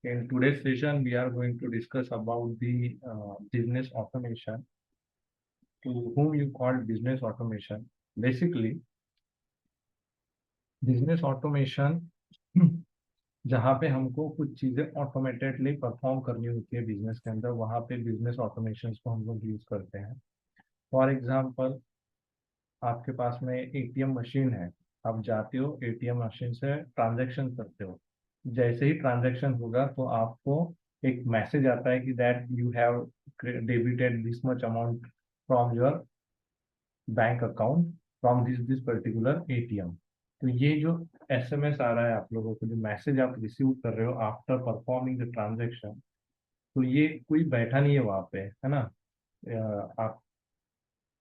In today's session, we are going to discuss about the business automation. To whom you call business automation? Basically, business automation जहाँ पे हमको कुछ चीजें ऑटोमेटेडली perform करनी होती है बिजनेस के अंदर, वहाँ पे बिजनेस ऑटोमेशन को हम लोग यूज करते हैं। फॉर एग्जाम्पल, आपके पास में एटीएम मशीन है। आप जाते हो एटीएम मशीन से ट्रांजैक्शन करते हो। जैसे ही ट्रांजैक्शन होगा तो आपको एक मैसेज आता है कि that you have debited this much amount from your bank account from this particular ATM. तो ये जो एसएमएस आ रहा है आप लोगों को, जो मैसेज आप रिसीव कर रहे हो आफ्टर परफॉर्मिंग द ट्रांजैक्शन, तो ये कोई बैठा नहीं है वहाँ पे, है ना। आप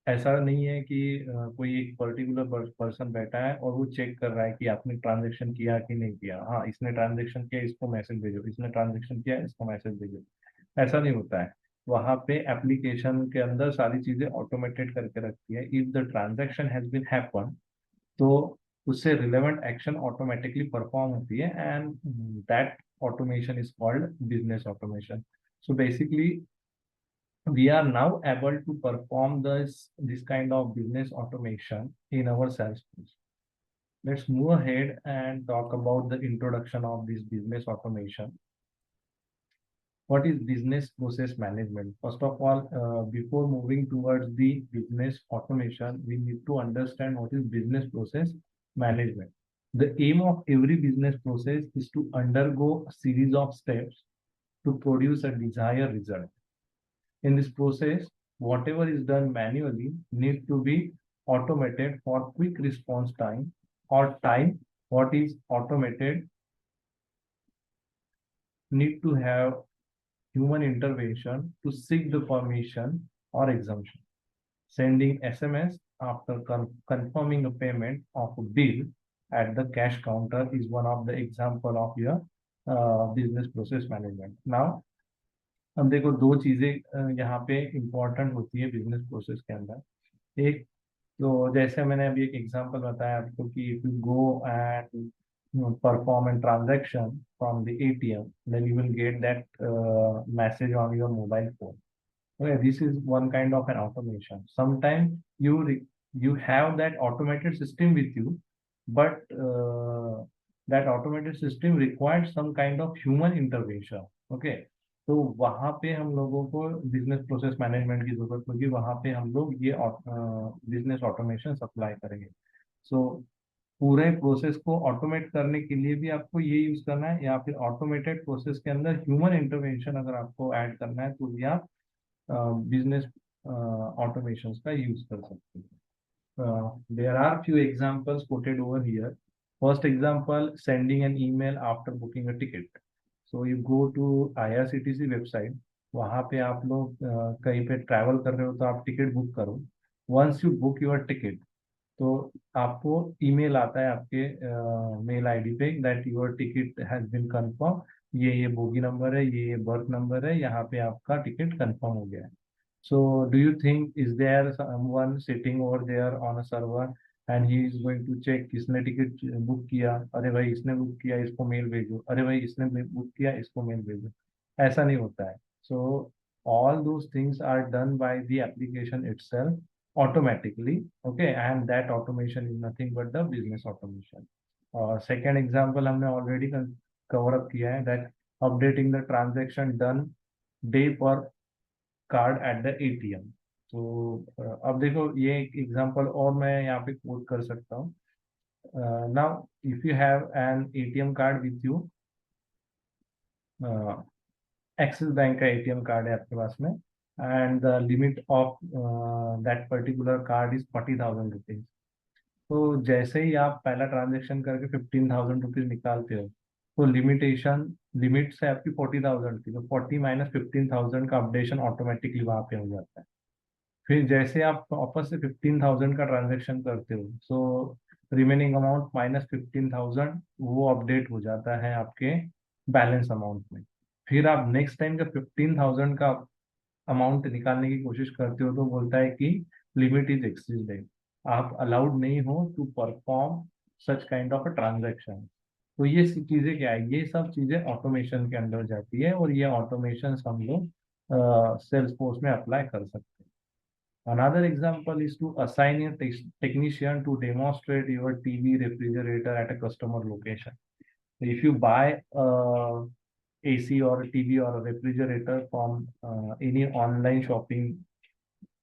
ऐसा नहीं है कि कोई एक पर्टिकुलर पर्सन बैठा है और वो चेक कर रहा है कि आपने ट्रांजैक्शन किया कि नहीं किया। हाँ, इसने ट्रांजैक्शन किया, इसको मैसेज भेजो, इसने ट्रांजैक्शन किया, इसको मैसेज भेजो। ऐसा नहीं होता है। वहाँ पे एप्लीकेशन के अंदर सारी चीजें ऑटोमेटेड करके रखती है। If the transaction has been happen, तो उससे रिलेवेंट एक्शन ऑटोमेटिकली परफॉर्म होती है, and that automation is called business automation. So basically we are now able to perform this kind of business automation in our Salesforce. Let's move ahead and talk about the introduction of this business automation. What is business process management? First of all, before moving towards the business automation, we need to understand what is business process management. The aim of every business process is to undergo a series of steps to produce a desired result. In this process, whatever is done manually need to be automated for quick response time, or time what is automated need to have human intervention to seek the permission or exemption. Sending SMS after confirming a payment of a bill at the cash counter is one of the example of your business process management. Now, हम देखो दो चीजें यहाँ पे important होती है business process के अंदर। एक तो जैसे मैंने अभी एक एग्जांपल बताया आपको कि if you go and perform a transaction from the ATM, then you will get that message on your mobile phone. Okay, this is one kind of an automation. Sometimes you have that automated system with you, but that automated system requires some kind of human intervention. Okay, तो वहाँ पे हम लोगों को business process management की जरूरत होगी। वहाँ पे हम लोग ये बिजनेस ऑटोमेशन सप्लाई करेंगे। सो पूरे प्रोसेस को ऑटोमेट करने के लिए भी आपको ये यूज करना है, या फिर ऑटोमेटेड प्रोसेस के अंदर ह्यूमन इंटरवेंशन अगर आपको ऐड करना है तो भी आप बिजनेस ऑटोमेशन का यूज कर सकते हैं। There are few examples quoted over here. First example, sending an email after booking a ticket. So you go to IRCTC website. वहाँ पे आप लोग कहीं पे ट्रैवल कर रहे हो तो आप टिकट बुक करो। Once you book your ticket, तो आपको ईमेल आता है आपके मेल आईडी पे that your ticket has been confirm. ये बोगी नंबर है, ये बर्थ नंबर है, यहाँ पे आपका टिकट कंफर्म हो गया है। So do you think is there someone sitting over there on a server and he is going to check किसने टिकट बुक किया? अरे भाई इसने बुक किया, इसको मेल भेजो। अरे भाई इसने बुक किया, इसको मेल भेजो। ऐसा नहीं होता है। सो all those things are done by the application itself automatically. Okay, and that automation is nothing but the business automation. Second example हमने already cover up किया है, that updating the transaction done day per card at the ATM. तो अब देखो ये एक example और मैं यहाँ पे कोट कर सकता हूँ। Now if you have an ATM card with you, axis bank का एटीएम कार्ड है आपके पास में, and the limit of that particular card is 40,000 rupees. तो जैसे ही आप पहला ट्रांजेक्शन करके 15,000 रुपीज निकालते हो, तो लिमिट से आपकी 40,000 थी, तो 40 माइनस 15,000 का अपडेशन ऑटोमेटिकली वहां पे हो जाता है। फिर जैसे आप वापस से 15,000 का ट्रांजेक्शन करते हो, सो रिमेनिंग अमाउंट माइनस 15,000 वो अपडेट हो जाता है आपके बैलेंस अमाउंट में। फिर आप नेक्स्ट टाइम जब 15,000 का अमाउंट निकालने की कोशिश करते हो, तो बोलता है कि लिमिट इज एक्सीडेड, आप अलाउड नहीं हो to perform such kind of a transaction. तो ये चीजें क्या है, ये सब चीजें ऑटोमेशन के अंदर जाती है और ये ऑटोमेशन हम लोग सेल्स फोर्स में अप्लाई कर सकते हैं. Another example is to assign a technician to demonstrate your TV refrigerator at a customer location. If you buy AC or a TV or a refrigerator from any online shopping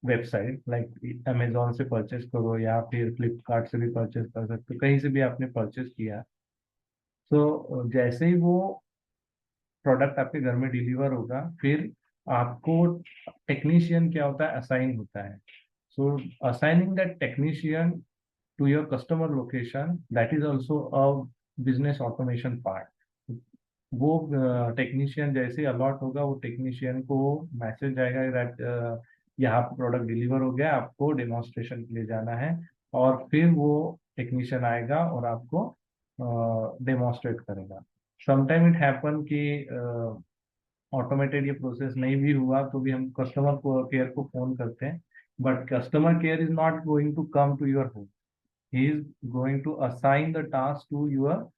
website like Amazon से purchase करो या फिर फ्लिपकार्ट से भी purchase कर सकते हो, कहीं से भी आपने परचेस किया, तो जैसे ही वो प्रोडक्ट आपके घर में डिलीवर होगा, फिर आपको टेक्नीशियन क्या होता है, असाइन होता है. So assigning that technician to your customer location, that is also a business automation part. वो टेक्नीशियन जैसे अलॉट होगा, वो टेक्नीशियन को मैसेज आएगा दैट यहाँ पे प्रोडक्ट डिलीवर हो गया, आपको डेमोन्स्ट्रेशन के लिए जाना है, और फिर वो टेक्नीशियन आएगा और आपको डेमोन्स्ट्रेट करेगा. समटाइम इट हैपन कि ऑटोमेटेड ये प्रोसेस नहीं भी हुआ तो भी हम कस्टमर को केयर को फोन करते हैं, but customer care is not going to come to your home. He is going to assign the task to your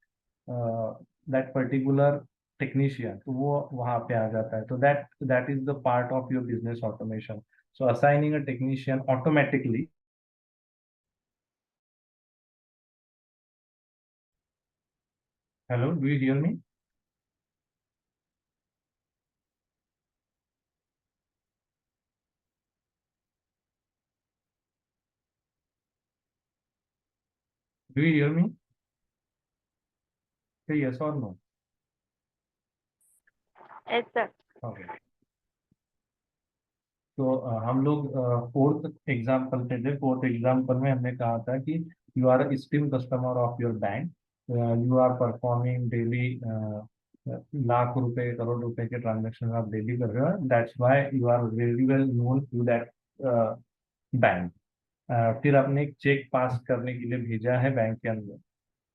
that particular technician, तो वो वहां पे आ जाता है. तो that is the part of your business automation. So assigning a technician automatically. Hello, do you hear me? Do you hear me? Yes और no? Yes, sir. Okay. तो हम लोग फोर्थ एग्जाम्पल पे थे. फोर्थ एग्जाम्पल में हमने कहा था कि you are steam customer of your bank, you are performing daily lakh रुपए करोड़ रुपए के ट्रांजेक्शन आप डेली कर रहे हो, that's why you are very well known to that bank. फिर आपने एक चेक पास करने के लिए भेजा है बैंक के अंदर,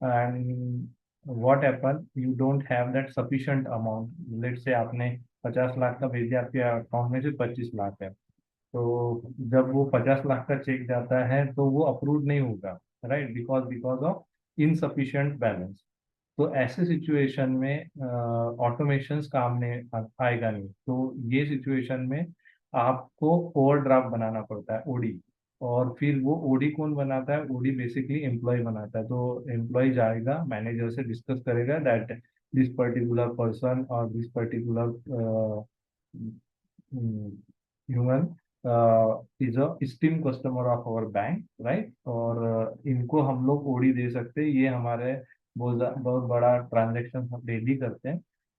and what happen, you don't have that sufficient amount. Let say आपने 50 लाख का भेज दिया, आपके अकाउंट में से 25 लाख है. तो जब वो 50 लाख का चेक जाता है तो वो अप्रूव नहीं होगा, right, because because of insufficient balance. तो ऐसे सिचुएशन में ऑटोमेशन काम में आएगा नहीं. तो ये सिचुएशन में आपको ओवरड्राफ्ट बनाना पड़ता है, ओडी. और फिर वो ओडी कौन बनाता है, ओडी बेसिकली एम्प्लॉय बनाता है. तो एम्प्लॉय जाएगा मैनेजर से डिस्कस करेगा दैट दिस पर्टिकुलर पर्सन और this particular human is a esteem customer of our bank, right, और इनको हम लोग ओडी दे सकते हैं, ये हमारे बहुत बड़ा ट्रांजेक्शन हम डेली करते हैं.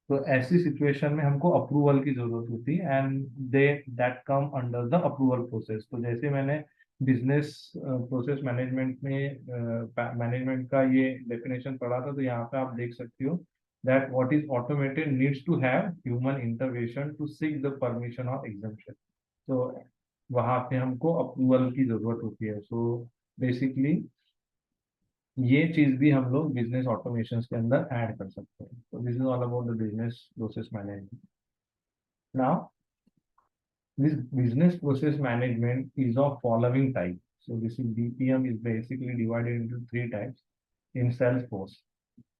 तो ऐसी सिचुएशन में हमको अप्रूवल की जरूरत होती है, and they that come under the approval process. तो जैसे मैंने बिजनेस प्रोसेस मैनेजमेंट में मैनेजमेंट का ये डेफिनेशन पढ़ा था, तो यहाँ पे आप देख सकते हो that what is automated needs to have human intervention to seek the permission or exemption. तो वहां पे हमको अप्रूवल की जरूरत होती है. सो बेसिकली ये चीज भी हम लोग बिजनेस ऑटोमेशन के अंदर ऐड कर सकते हैं. तो this is all about the business process management. Now this business process management is of following type. So this is BPM is basically divided into three types in Salesforce.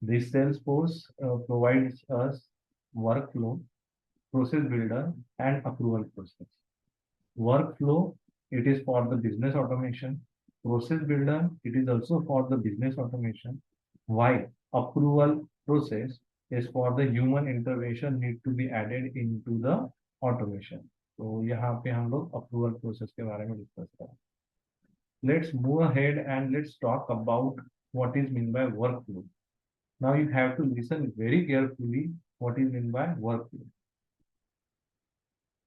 This Salesforce provides us workflow, process builder, and approval process. Workflow, it is for the business automation. Process builder, it is also for the business automation. While approval process is for the human intervention need to be added into the automation. तो यहाँ पे हम लोग approval process के बारे में discuss करें. Let's move ahead and let's talk about what is meant by workflow. Now you have to listen very carefully what is meant by workflow.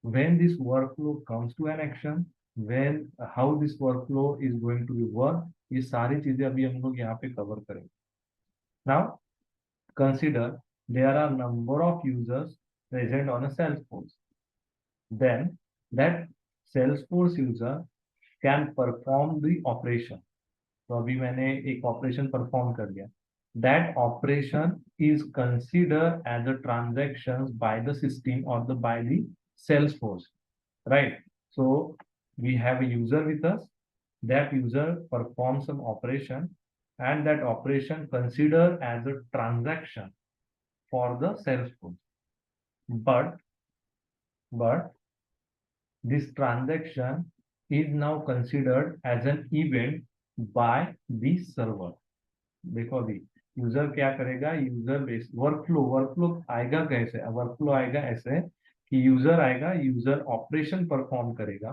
When this workflow comes to an action, when how this workflow is going to be work, ये सारी चीजें अभी हम लोग यहाँ पे cover करेंगे. Now consider there are number of users present on a Salesforce. Then that Salesforce user can perform the operation. तो अभी मैंने एक ऑपरेशन परफॉर्म कर दिया. That operation is considered as a transactions by the system or by the Salesforce, right? So we have a user with us. That user performs some operation. and that operation considered as a transaction for the Salesforce. But this transaction is now considered as an event by the server. देखो अभी user क्या करेगा, user base workflow आएगा कैसे, workflow आएगा ऐसे कि user आएगा, यूजर ऑपरेशन परफॉर्म करेगा,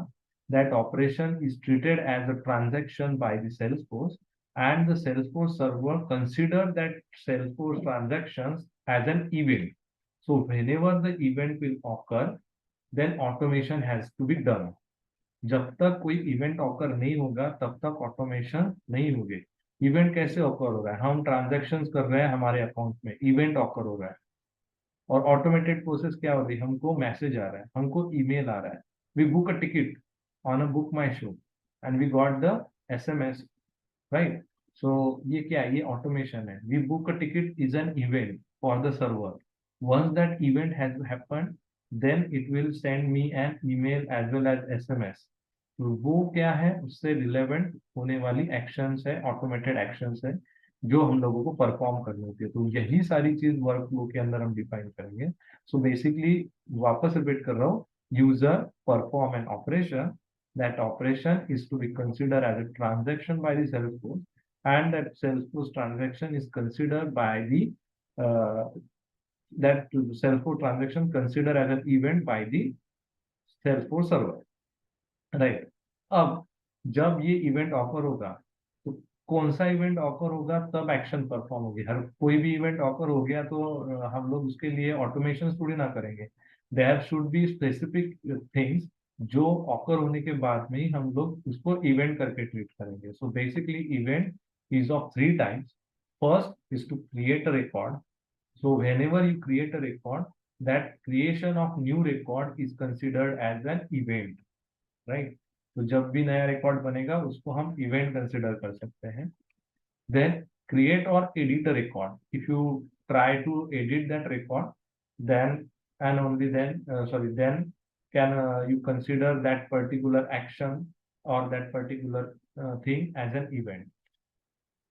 that operation is treated as a transaction by the Salesforce and the Salesforce server consider that Salesforce transactions as an event. So whenever the event will occur, then automation has to be done. जब तक कोई event occur नहीं होगा तब तक automation नहीं होगी। Event कैसे ऑकर हो रहा है, हम ट्रांजैक्शंस कर रहे हैं हमारे अकाउंट में, इवेंट ऑकर हो रहा है। और ऑटोमेटेड प्रोसेस क्या हो रही है, हमको मैसेज आ रहा है, हमको ईमेल आ रहा है, we book a ticket on a Book My Show and we got the SMS, right. So ये क्या है, ये ऑटोमेशन है। We book a ticket is an event for the server, once that event has happened then it will send me an email as well as SMS। तो वो क्या है, उससे रिलेवेंट होने वाली एक्शंस है, ऑटोमेटेड एक्शंस है जो हम लोगों को परफॉर्म करनी होती है। तो यही सारी चीज वर्क फ्लो के अंदर हम डिफाइन करेंगे। सो बेसिकली वापस रिपीट कर रहा हूँ, user perform an operation, that operation is to be considered as a transaction by the Salesforce, and that Salesforce transaction is considered by the uh, that Salesforce transaction considered as an event by the Salesforce server, right। अब जब ये event offer होगा तो कौन सा event offer होगा तब action perform होगी। हर कोई भी इवेंट ऑफर हो गया तो हम लोग उसके लिए ऑटोमेशन थोड़ी ना करेंगे। There should be specific things जो ऑफर होने के बाद में ही हम लोग उसको इवेंट करके ट्रीट करेंगे। So basically event is of three types. First is to create a record. So whenever you create a record, that creation of new record is considered as an event, right? तो जब भी नया record बनेगा उसको हम event consider कर सकते हैं। Then create or edit a record. If you try to edit that record, then and only then, then can you consider that particular action or that particular thing as an event.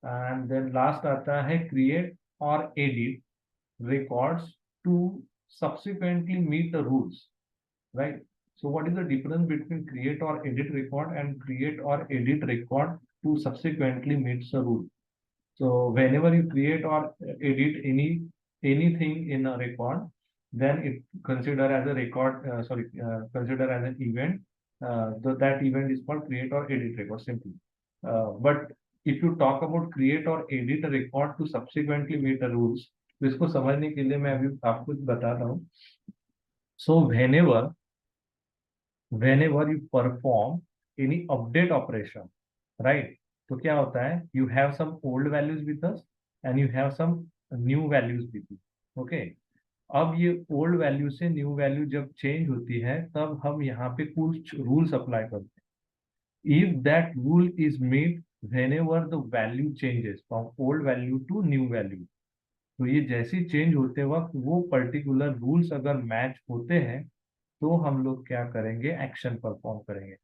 And then last आता है create or edit records to subsequently meet the rules, right? So what is the difference between create or edit record and create or edit record to subsequently meets the rule? So whenever you create or edit anything in a record, then it consider as a record, consider as an event. That event is called create or edit record simply. But if you talk about create or edit a record to subsequently meet the rules, तो इसको समझने के लिए मैं अभी आपको बताता हूँ। So whenever you perform any update operation, right? तो क्या होता है, you have some old values with us and you have some new values with you, okay? अब ये ओल्ड वैल्यू से न्यू वैल्यू जब चेंज होती है तब हम यहाँ पे कुछ रूल्स अप्लाई करते हैं। If that rule is made whenever the value changes from old value to new value, तो ये जैसे चेंज होते वक्त वो पर्टिकुलर रूल्स अगर मैच होते हैं तो हम लोग क्या करेंगे, एक्शन परफॉर्म करेंगे।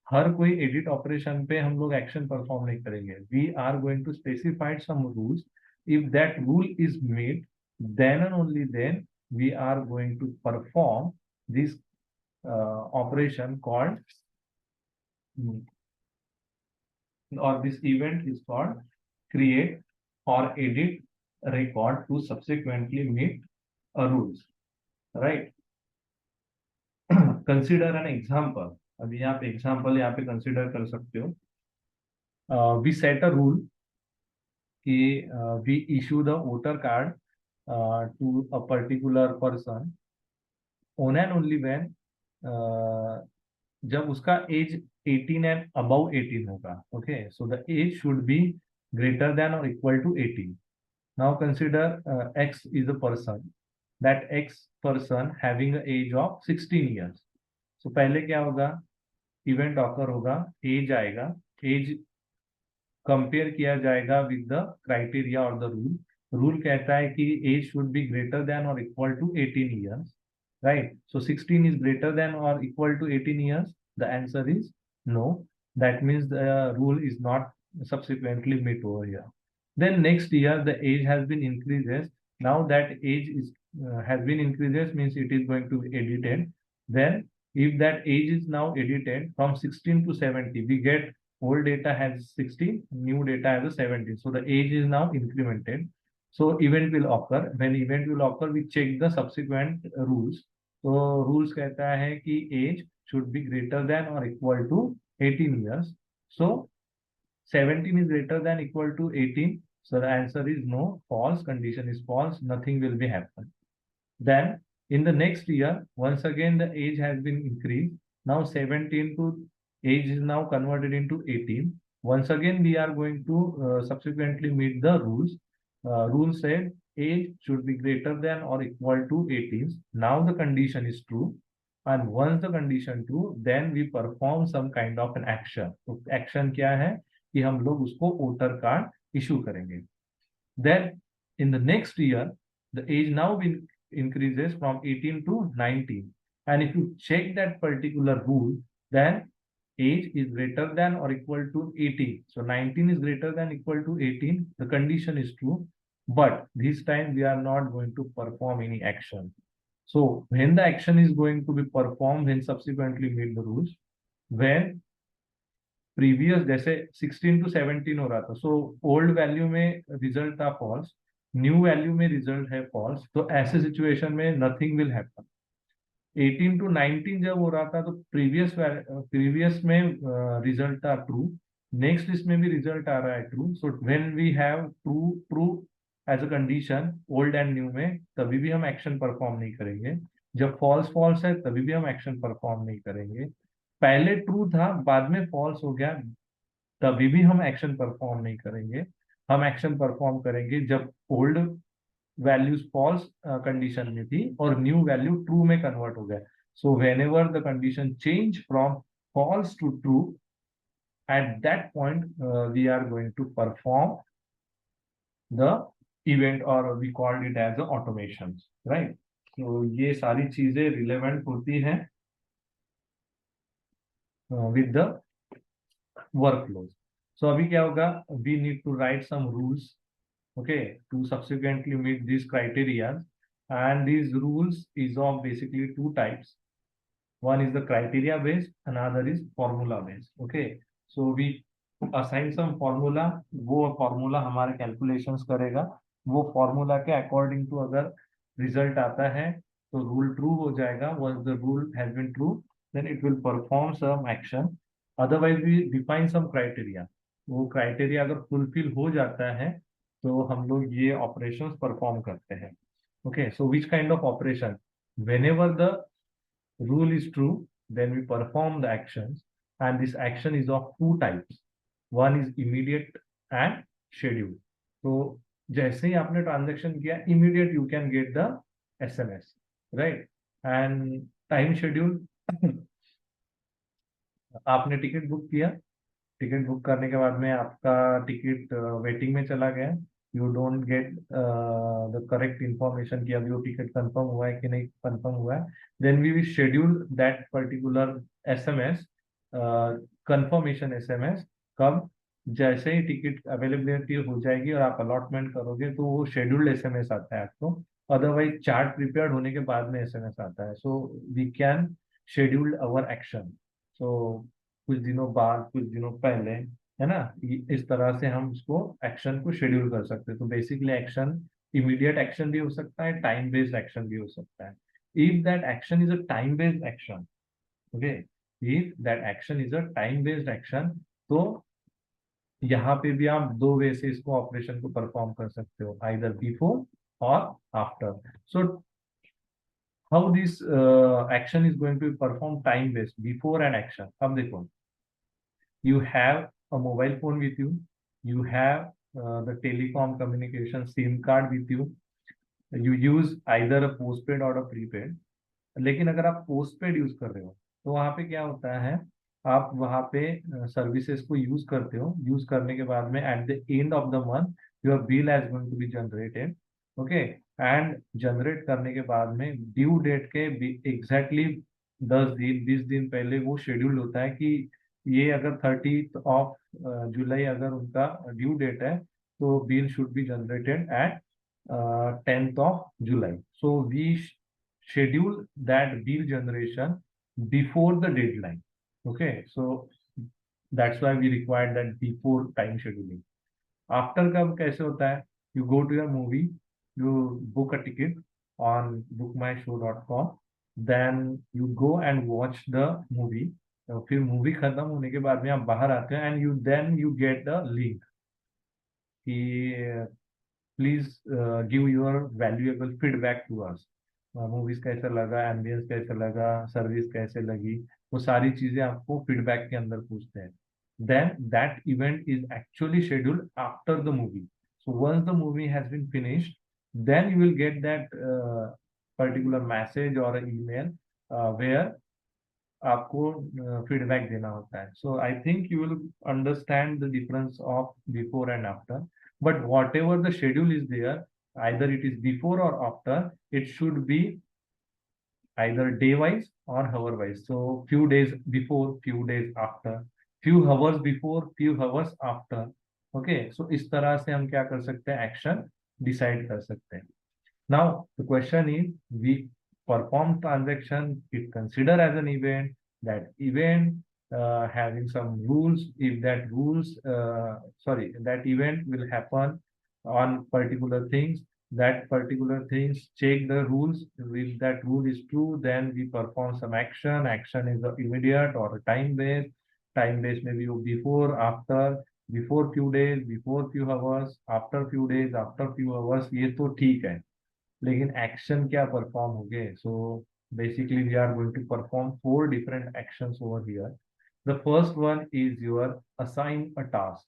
हर कोई एडिट ऑपरेशन पे हम लोग एक्शन परफॉर्म नहीं करेंगे। We are going to specified some rules, if that rule is made then and only then we are going to perform this operation called or this event is called create or edit record to subsequently meet a rules, right? Consider an example। अभी यहाँ पे example यहाँ पे consider कर सकते हो। We set a rule कि we issue the voter card to a particular person on and only when जब उसका एज 18 एंड अबव 18 होगा, okay. So the age should be greater than और equal to 18। Now consider x is a person, that x person having a age of 16 years. So पहले क्या होगा, event occur होगा, age आएगा, age compare किया जाएगा with the criteria और the rule. Rule कहता है कि age should be greater than और equal to 18 years, right? So 16 is greater than or equal to 18 years. The answer is no. That means the rule is not subsequently meet over here. Then next year the age has been increases. Now that age is has been increases means it is going to be edited. Then if that age is now edited from 16 to 70, we get old data has 16, new data has a 17. So the age is now incremented. So event will occur. When event will occur, we check the subsequent rules. So rules कहता है कि age should be greater than or equal to 18 years. So 17 is greater than equal to 18. So the answer is no. False. Condition is false. Nothing will be happen. Then in the next year, once again the age has been increased. Now 17 to age is now converted into 18. Once again we are going to subsequently meet the rules. Rule said age should be greater than or equal to 18. Now the condition is true. And once the condition true, then we perform some kind of an action. तो action क्या है कि हम लोग उसको voter card issue करेंगे. Then in the next year, the age now been increases from 18 to 19. And if you check that particular rule, then age is greater than or equal to 18. So 19 is greater than equal to 18. The condition is true. But this time we are not going to perform any action. So when the action is going to be performed, when subsequently meet the rules, when previous जैसे 16 to 17 हो रहा था, so old value में result था false, new value में result है false, तो ऐसे सिचुएशन में नथिंग विल हैपन. 18 टू 19 जब हो रहा था तो प्रीवियस में रिजल्ट था ट्रू, नेक्स्ट इसमें भी रिजल्ट आ रहा है true. So when we have true true as a condition old and new में, तभी भी हम एक्शन परफॉर्म नहीं करेंगे. जब फॉल्स फॉल्स है तभी भी हम एक्शन परफॉर्म नहीं करेंगे. पहले ट्रू था बाद में फॉल्स हो गया, तभी भी हम एक्शन परफॉर्म नहीं करेंगे. हम एक्शन परफॉर्म करेंगे जब ओल्ड वैल्यूज फॉल्स कंडीशन में थी और न्यू वैल्यू ट्रू में कन्वर्ट हो गया. So whenever the condition change from false to true, at that point we are going to perform the event और we called it as automation, right. तो ये सारी चीजें रिलेवेंट होती हैं with the workflows. So अभी क्या होगा, we need to write some rules, okay, to subsequently meet these criteria. And these rules is of basically two types. One is the criteria based, another is formula based. Okay, so we assign some formula. वो formula हमारे calculations करेगा. वो formula के according to अगर result आता है तो rule true हो जाएगा. Once the rule has been true, then it will perform some action. Otherwise we define some criteria. वो criteria अगर fulfill हो जाता है तो हम लोग ये operations perform करते हैं. Okay, so which kind of operation? Whenever the rule is true, then we perform the actions, and this action is of two types. One is immediate and scheduled. So जैसे ही आपने transaction किया, immediate you can get the SMS, right? And time schedule, आपने ticket book किया, ticket book करने के बाद में आपका टिकट वेटिंग में चला गया, you don't get the correct information कि अभी वो टिकट कंफर्म हुआ है कि नहीं कंफर्म हुआ है, then we will schedule that particular SMS, confirmation SMS. कब? जैसे ही टिकट अवेलेबिलिटी हो जाएगी और आप अलॉटमेंट करोगे तो वो शेड्यूल्ड एसएमएस आता है आपको. अदरवाइज चार्ट प्रिपेयर्ड होने के बाद में एसएमएस आता है. So we can schedule our action. So कुछ दिनों बाद, कुछ दिनों पहले, है ना, इस तरह से हम उसको एक्शन को शेड्यूल कर सकते हैं. तो बेसिकली एक्शन इमीडिएट एक्शन भी हो सकता है, टाइम बेस्ड एक्शन भी हो सकता है. If that action is a time based action, okay, if that action is a time based action, तो यहाँ पे भी आप दो वे से इसको ऑपरेशन को परफॉर्म कर सकते हो, आइदर बिफोर और after. So how this action is going to perform time based before an action. अब देखो, you have a mobile phone with you, you have the telecom communication SIM card with you, you use either a postpaid or a prepaid. लेकिन अगर आप postpaid use कर रहे हो तो वहां पे क्या होता है, आप वहां पे सर्विसेज को यूज करते हो, यूज करने के बाद में at the end of the month your bill has going to be generated. Okay, and generate करने के बाद में ड्यू डेट के एग्जैक्टली 10 दिन 20 दिन पहले वो शेड्यूल होता है कि ये अगर 30th ऑफ जुलाई अगर उनका ड्यू डेट है, तो bill should be generated at 10th of July. So we schedule that bill generation before the deadline. Okay, so that's why we require that before time scheduling. After कब कैसे होता है? You go to your movie, you book a ticket on bookmyshow.com, then you go and watch the movie. तो फिर movie खत्म होने के बाद में आप बाहर आते हैं and you get a link कि please give your valuable feedback to us. Movies कैसा लगा, एम्बियंस कैसा लगा, सर्विस कैसे लगी, वो सारी चीजें आपको फीडबैक के अंदर पूछते हैं. Then that event is actually scheduled after the movie. So once the movie has been finished, then you will get that particular message और ईमेल वेयर आपको फीडबैक देना होता है. So I think you will understand the difference of before and after. But whatever the schedule is there, either it is before or after, it should be either day wise or hour wise. So few days before, few days after, few hours before, few hours after. Okay, so इस तरह से हम क्या कर सकते हैं, action decide कर सकते हैं. Now the question is, we perform transaction, it consider as an event. That event having some rules. If that rules, that event will happen on particular things. That particular things check the rules. If that rule is true, then we perform some action. Action is immediate or time based. Time based maybe before, after, before few days, before few hours, after few days, after few hours. ये तो ठीक है, लेकिन action क्या perform हो गए. So basically we are going to perform 4 different actions over here. The first one is your assign a task.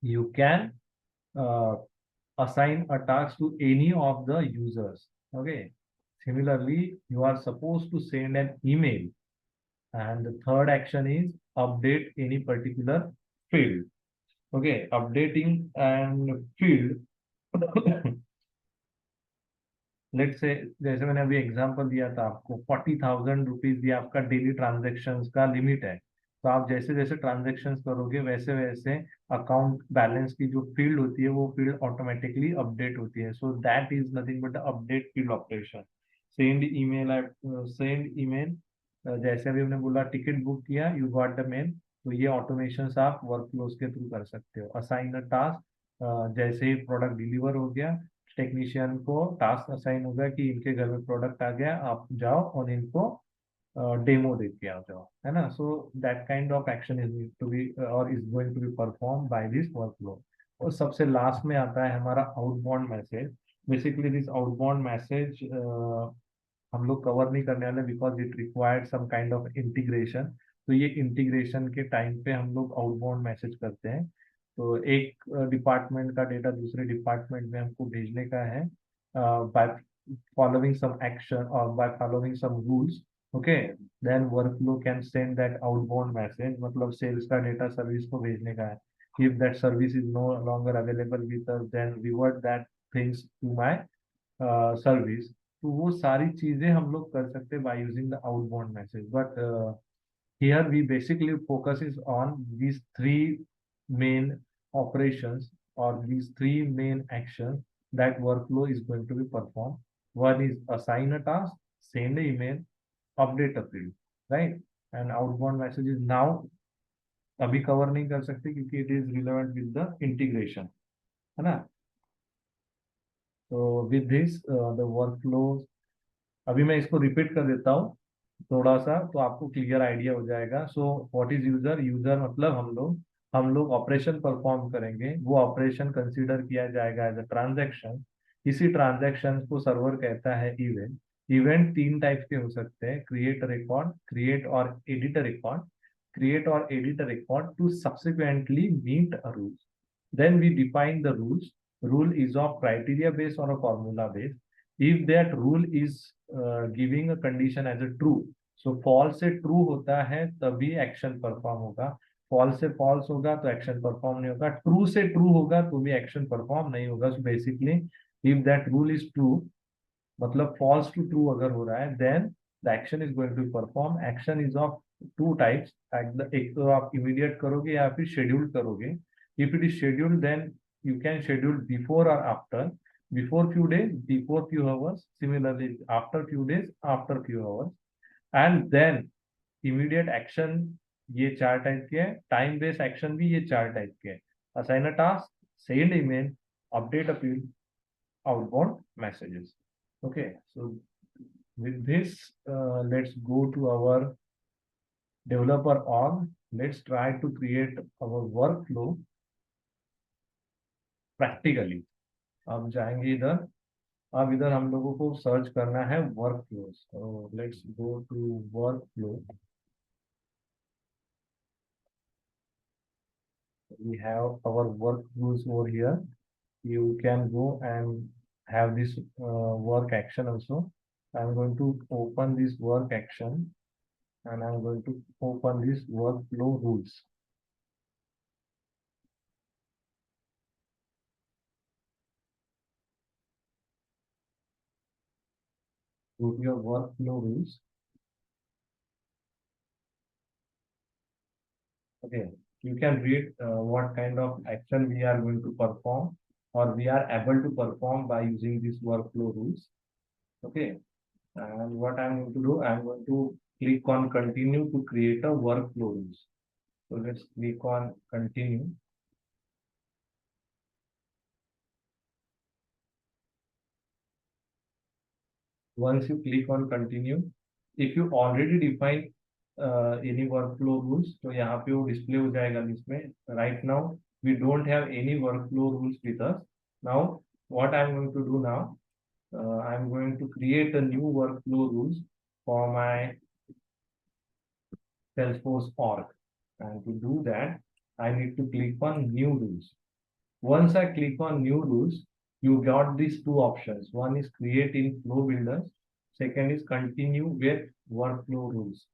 You can assign a task to any of the users. Okay, similarly you are supposed to send an email, and the third action is update any particular field. Okay, updating and field. Let say, जैसे मैंने अभी example दिया था आपको, 40,000 rupees ये आपका daily transactions का limit है. तो आप जैसे जैसे ट्रांजेक्शन्स करोगे वैसे वैसे अकाउंट बैलेंस की जो फील्ड होती है वो फील्ड ऑटोमेटिकली अपडेट होती है. So that is nothing but update field operation. Send email, send email, जैसे अभी हमने बोला टिकट बुक किया, यू गॉट द मेल, तो ये ऑटोमेशन आप वर्क फ्लोज के थ्रू कर सकते हो. असाइन अ टास्क, जैसे ही प्रोडक्ट डिलीवर हो गया, टेक्नीशियन को टास्क असाइन होगा कि इनके घर में प्रोडक्ट आ गया, आप जाओ और इनको डेमो दे के आ जाओ, है ना. So that kind of action is to be और is going to be perform by this workflow. और सबसे लास्ट में आता है हमारा outbound message. Basically this outbound message हम लोग कवर नहीं करने वाले because it required some kind of integration. तो ये इंटीग्रेशन के टाइम पे हम लोग आउटबाउंड मैसेज करते हैं. तो एक डिपार्टमेंट का डेटा दूसरे डिपार्टमेंट में हमको भेजने का है बाय फॉलोइंग सम एक्शन और by following some rules. Okay, then workflow can send that outbound message. मतलब सेल्स का डेटा सर्विस को भेजने का है. If that service is no longer available with us, then revert that things to my service. तो वो सारी चीजें हम लोग कर सकते हैं by using the outbound message. But here we basically focuses on these 3 main operations or these 3 main actions that workflow is going to be performed. One is assign a task, send an email, update a field, right? And outbound messages now अभी cover नहीं कर सकते क्योंकि it is relevant with the integration, है ना. So with this the workflow, अभी मैं इसको रिपीट कर देता हूँ थोड़ा सा, तो आपको क्लियर आइडिया हो जाएगा. So what is user. User मतलब हम लोग ऑपरेशन परफॉर्म करेंगे, वो ऑपरेशन कंसीडर किया जाएगा एज अ ट्रांजैक्शन. इसी ट्रांजैक्शन को सर्वर कहता है इवेंट. इवेंट 3 टाइप के हो सकते हैं, क्रिएट रिकॉर्ड, क्रिएट और एडिट रिकॉर्ड, क्रिएट और edit record to subsequently meet a rules. Then we define the rules. Rule is of criteria based और formula based. if that rule is giving a condition as a true, so false से true होता है तभी action perform होगा. false से false होगा तो action perform नहीं होगा. true से true होगा तो भी एक्शन परफॉर्म नहीं होगा. so basically if that rule is true, मतलब false to true अगर हो रहा है, then the action is going to perform. Action is of two types. एक तो आप immediate करोगे या फिर scheduled करोगे. If it is scheduled, then you can schedule before or after. Before few days, before few hours. Similarly, after few days, after few hours. And then immediate action ये चार type के हैं. Time based action भी ये चार type के हैं. Assign a task, send email, update appeal, outbound messages. Okay, so with this, let's go to our developer org. Let's try to create our workflow practically. अब जाएंगे इधर. अब इधर हम लोगों को सर्च करना है workflows. So let's go to workflow. We have our workflows over here. You can go and have this work action also. I'm going to open this work action and I'm going to open this workflow rules. Go to your workflow rules. Okay, you can read what kind of action we are going to perform or we are able to perform by using these workflow rules. Okay, and what I'm going to do, I'm going to click on continue to create a workflow rules. So let's click on continue. Once you click on continue, if you already define any workflow rules, तो यहाँ पे वो display हो जाएगा इसमें. Right now we don't have any workflow rules with us. Now what I'm going to do now, I'm going to create a new workflow rules for my Salesforce org, and to do that I need to click on new rules. Once I click on new rules, you got these two options. One is create in flow builders. Second is continue with workflow rules.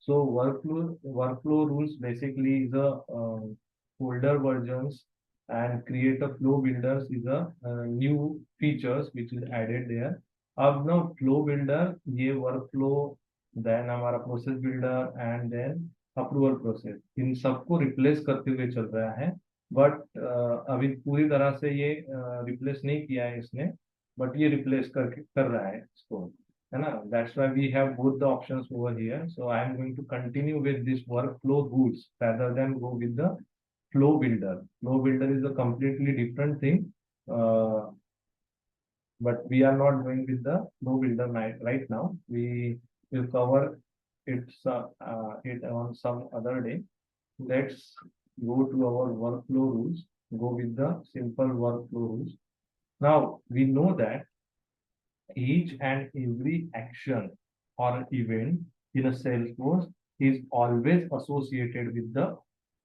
So workflow rules basically is a folder versions, and create a flow builders is a new features which is added there. अब ना flow builder ये workflow, then हमारा process builder and then approval process, इन सबको replace करते हुए चल रहा है. बट अभी पूरी तरह से ये रिप्लेस नहीं किया है इसने, बट ये रिप्लेस कर रहा है इसको, है ना. That's why we have both the options over here. So I am going to continue with this workflow rules rather than go with the flow builder. Flow builder is a completely different thing, but we are not going with the flow builder right now. We will cover it on some other day. Let's go to our workflow rules, go with the simple workflow rules. Now we know that each and every action or event in a Salesforce is always associated with the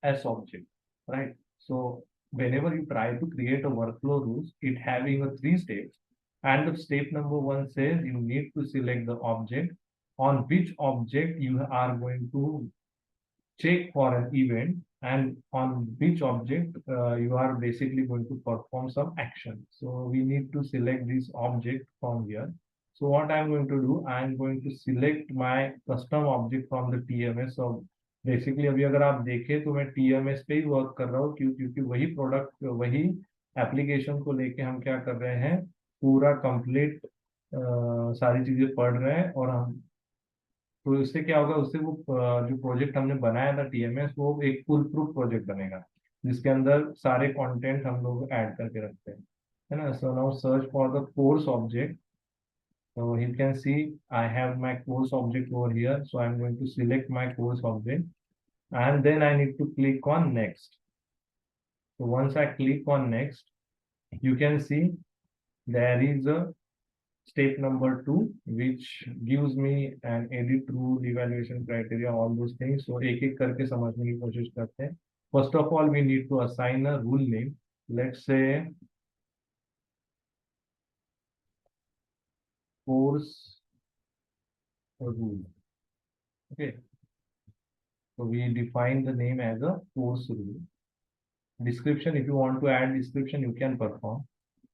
S object, right? So whenever you try to create a workflow rules, it having a 3 steps, and the step number 1 says you need to select the object on which object you are going to check for an event, and on which object you are basically going to perform some action. So we need to select this object from here. So what I'm going to do, I'm going to select my custom object from the TMS. So basically अभी अगर आप देखें तो मैं TMS पे ही work कर रहा हूँ, क्योंकि वही प्रोडक्ट वही एप्लीकेशन को लेके हम क्या कर रहे हैं, पूरा कंप्लीट सारी चीजें पढ़ रहे हैं. और हम तो इससे क्या होगा, उससे वो जो प्रोजेक्ट हमने बनाया था टीएमएस, वो एक फुल प्रूफ प्रोजेक्ट बनेगा जिसके अंदर सारे कंटेंट हम लोग ऐड करके रखते हैं, है ना. So now search for the course object. So you can see I have my course object over here. So I'm going to select my course object, and then I need to click on next. So once I click on next, you can see there is a step number 2, which gives me an edit rule, evaluation criteria, all those things. So एक एक करके समझने की कोशिश करते हैं. First of all, we need to assign a rule name. Let's say course rule. Okay. So we define the name as a course rule. Description, if you want to add description, you can perform.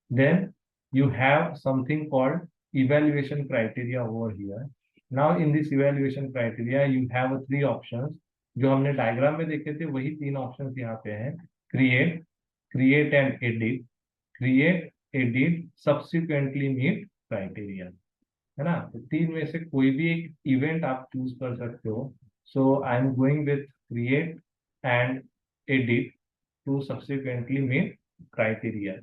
Then you have something called evaluation criteria over here. Now in this evaluation criteria you have three options, जो हमने diagram में देखे थे वही तीन options यहाँ पे हैं। Create, create and edit, create, edit, subsequently meet criteria, है ना। तो तीन में से कोई भी एक इवेंट आप चूज कर सकते हो। So I am going with create and edit to subsequently meet criteria,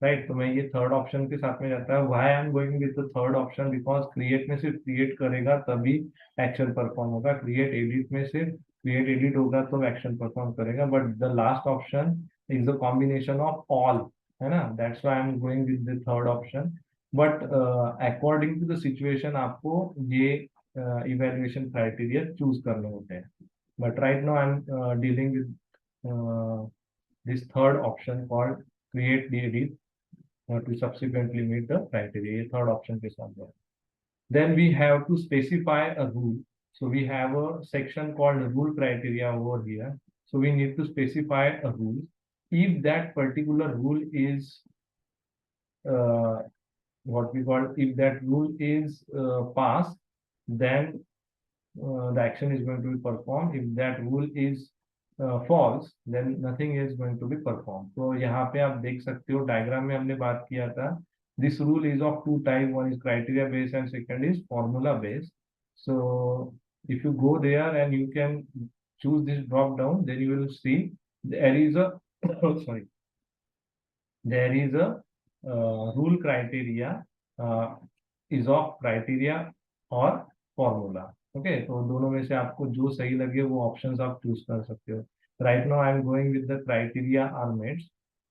right. तो मैं ये थर्ड ऑप्शन के साथ में जाता है। Why I am going with the third option, because create में सिर्फ क्रिएट करेगा तभी एक्शन परफॉर्म होगा, क्रिएट एडिट में सिर्फ क्रिएट एडिट होगा तो एक्शन परफॉर्म करेगा, but the last option is the combination of all, है ना। That's why I am going with the third option. But according to the situation आपको ये इवेल्युएशन क्राइटेरिया चूज करने होते हैं। But right now I am dealing with this third option called create the edit to subsequently meet the criteria, ये third option के साथ है। Then we have to specify a rule. So we have a section called rule criteria over here. So we need to specify a rule. If that particular rule is uh, what we call, if that rule is passed, then the action is going to be performed. If that rule is false, then nothing is going to be performed. तो यहाँ पे आप देख सकते हो diagram में हमने बात किया था, this rule is of two type, one is criteria based and second is formula based. So if you go there and you can choose this drop down, then you will see there is a sorry, there is a rule criteria is of criteria और formula. Okay, तो दोनों में से आपको जो सही लगे वो ऑप्शंस आप चूज कर सकते हो। Right now I am going with the criteria are meets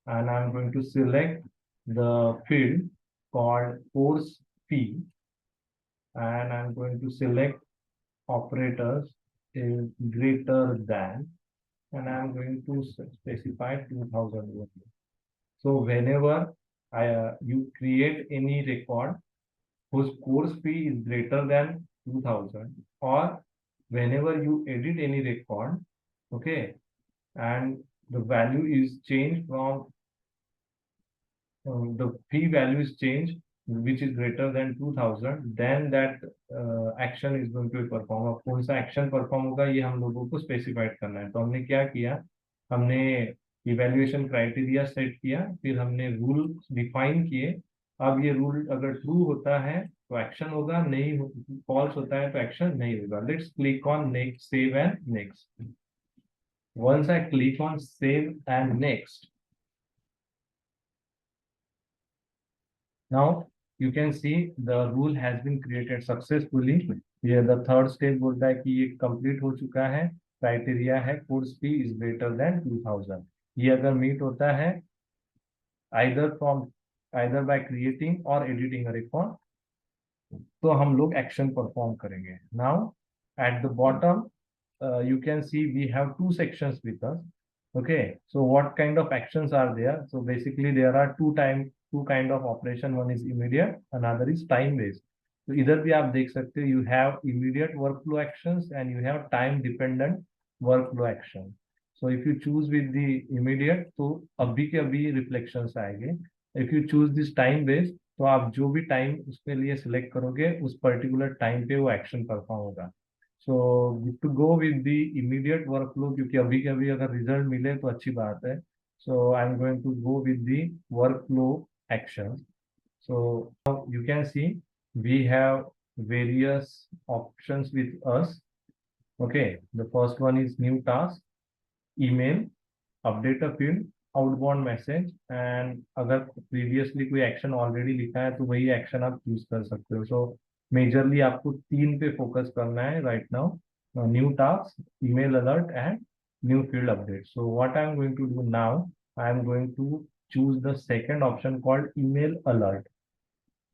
and I am going to select the field called course fee and I am going to select operators is greater than, and I am going to specify 2000 over here. So whenever you create any record whose course fee is greater than 2000, or whenever you edit any record, okay, and the value is changed from the fee value is changed which is greater than 2000, then that action is going to be perform। अब कौन सा action perform होगा ये हम लोगों को specified करना है। तो हमने क्या किया, हमने इवेल्युएशन क्राइटेरिया सेट किया, फिर हमने रूल डिफाइन किए। अब ये रूल अगर ट्रू होता है तो एक्शन होगा, नहीं फॉल्स होता है तो एक्शन नहीं होगा। Let's click on next, save and next. Once I click on save and next, now you can see the rule has been created successfully। ये the third step बोलता है कि ये complete हो चुका है। क्राइटेरिया है course fee is greater than 2000। ये अगर मीट होता है either by creating or editing a record, तो हम लोग एक्शन परफॉर्म करेंगे। Now at the bottom you can see we have two sections with us। Okay, so what kind of actions are there? So basically there are two kind of operation, one is immediate, another is time based। तो इधर भी आप देख सकते हो you have immediate workflow actions and you have time dependent workflow action। so if you choose with the immediate तो अभी के अभी रिफ्लेक्शंस आएंगे। if you choose this time based तो आप जो भी टाइम उसके लिए सिलेक्ट करोगे उस पर्टिकुलर टाइम पे वो एक्शन परफॉर्म होगा। So to go with the immediate workflow, क्योंकि अभी के अभी अगर रिजल्ट मिले तो अच्छी बात है। So I am going to go with the workflow action. So you can see we have various options with us। Okay, the first one is new task, email, update a field, outbound message and अगर previously कोई action already लिखा है तो वही action आप choose कर सकते हो। सो मेजरली आपको तीन पे फोकस करना है right now, new task, email alert and new field update. So what I am going to do now, I am going to choose the second option called email alert।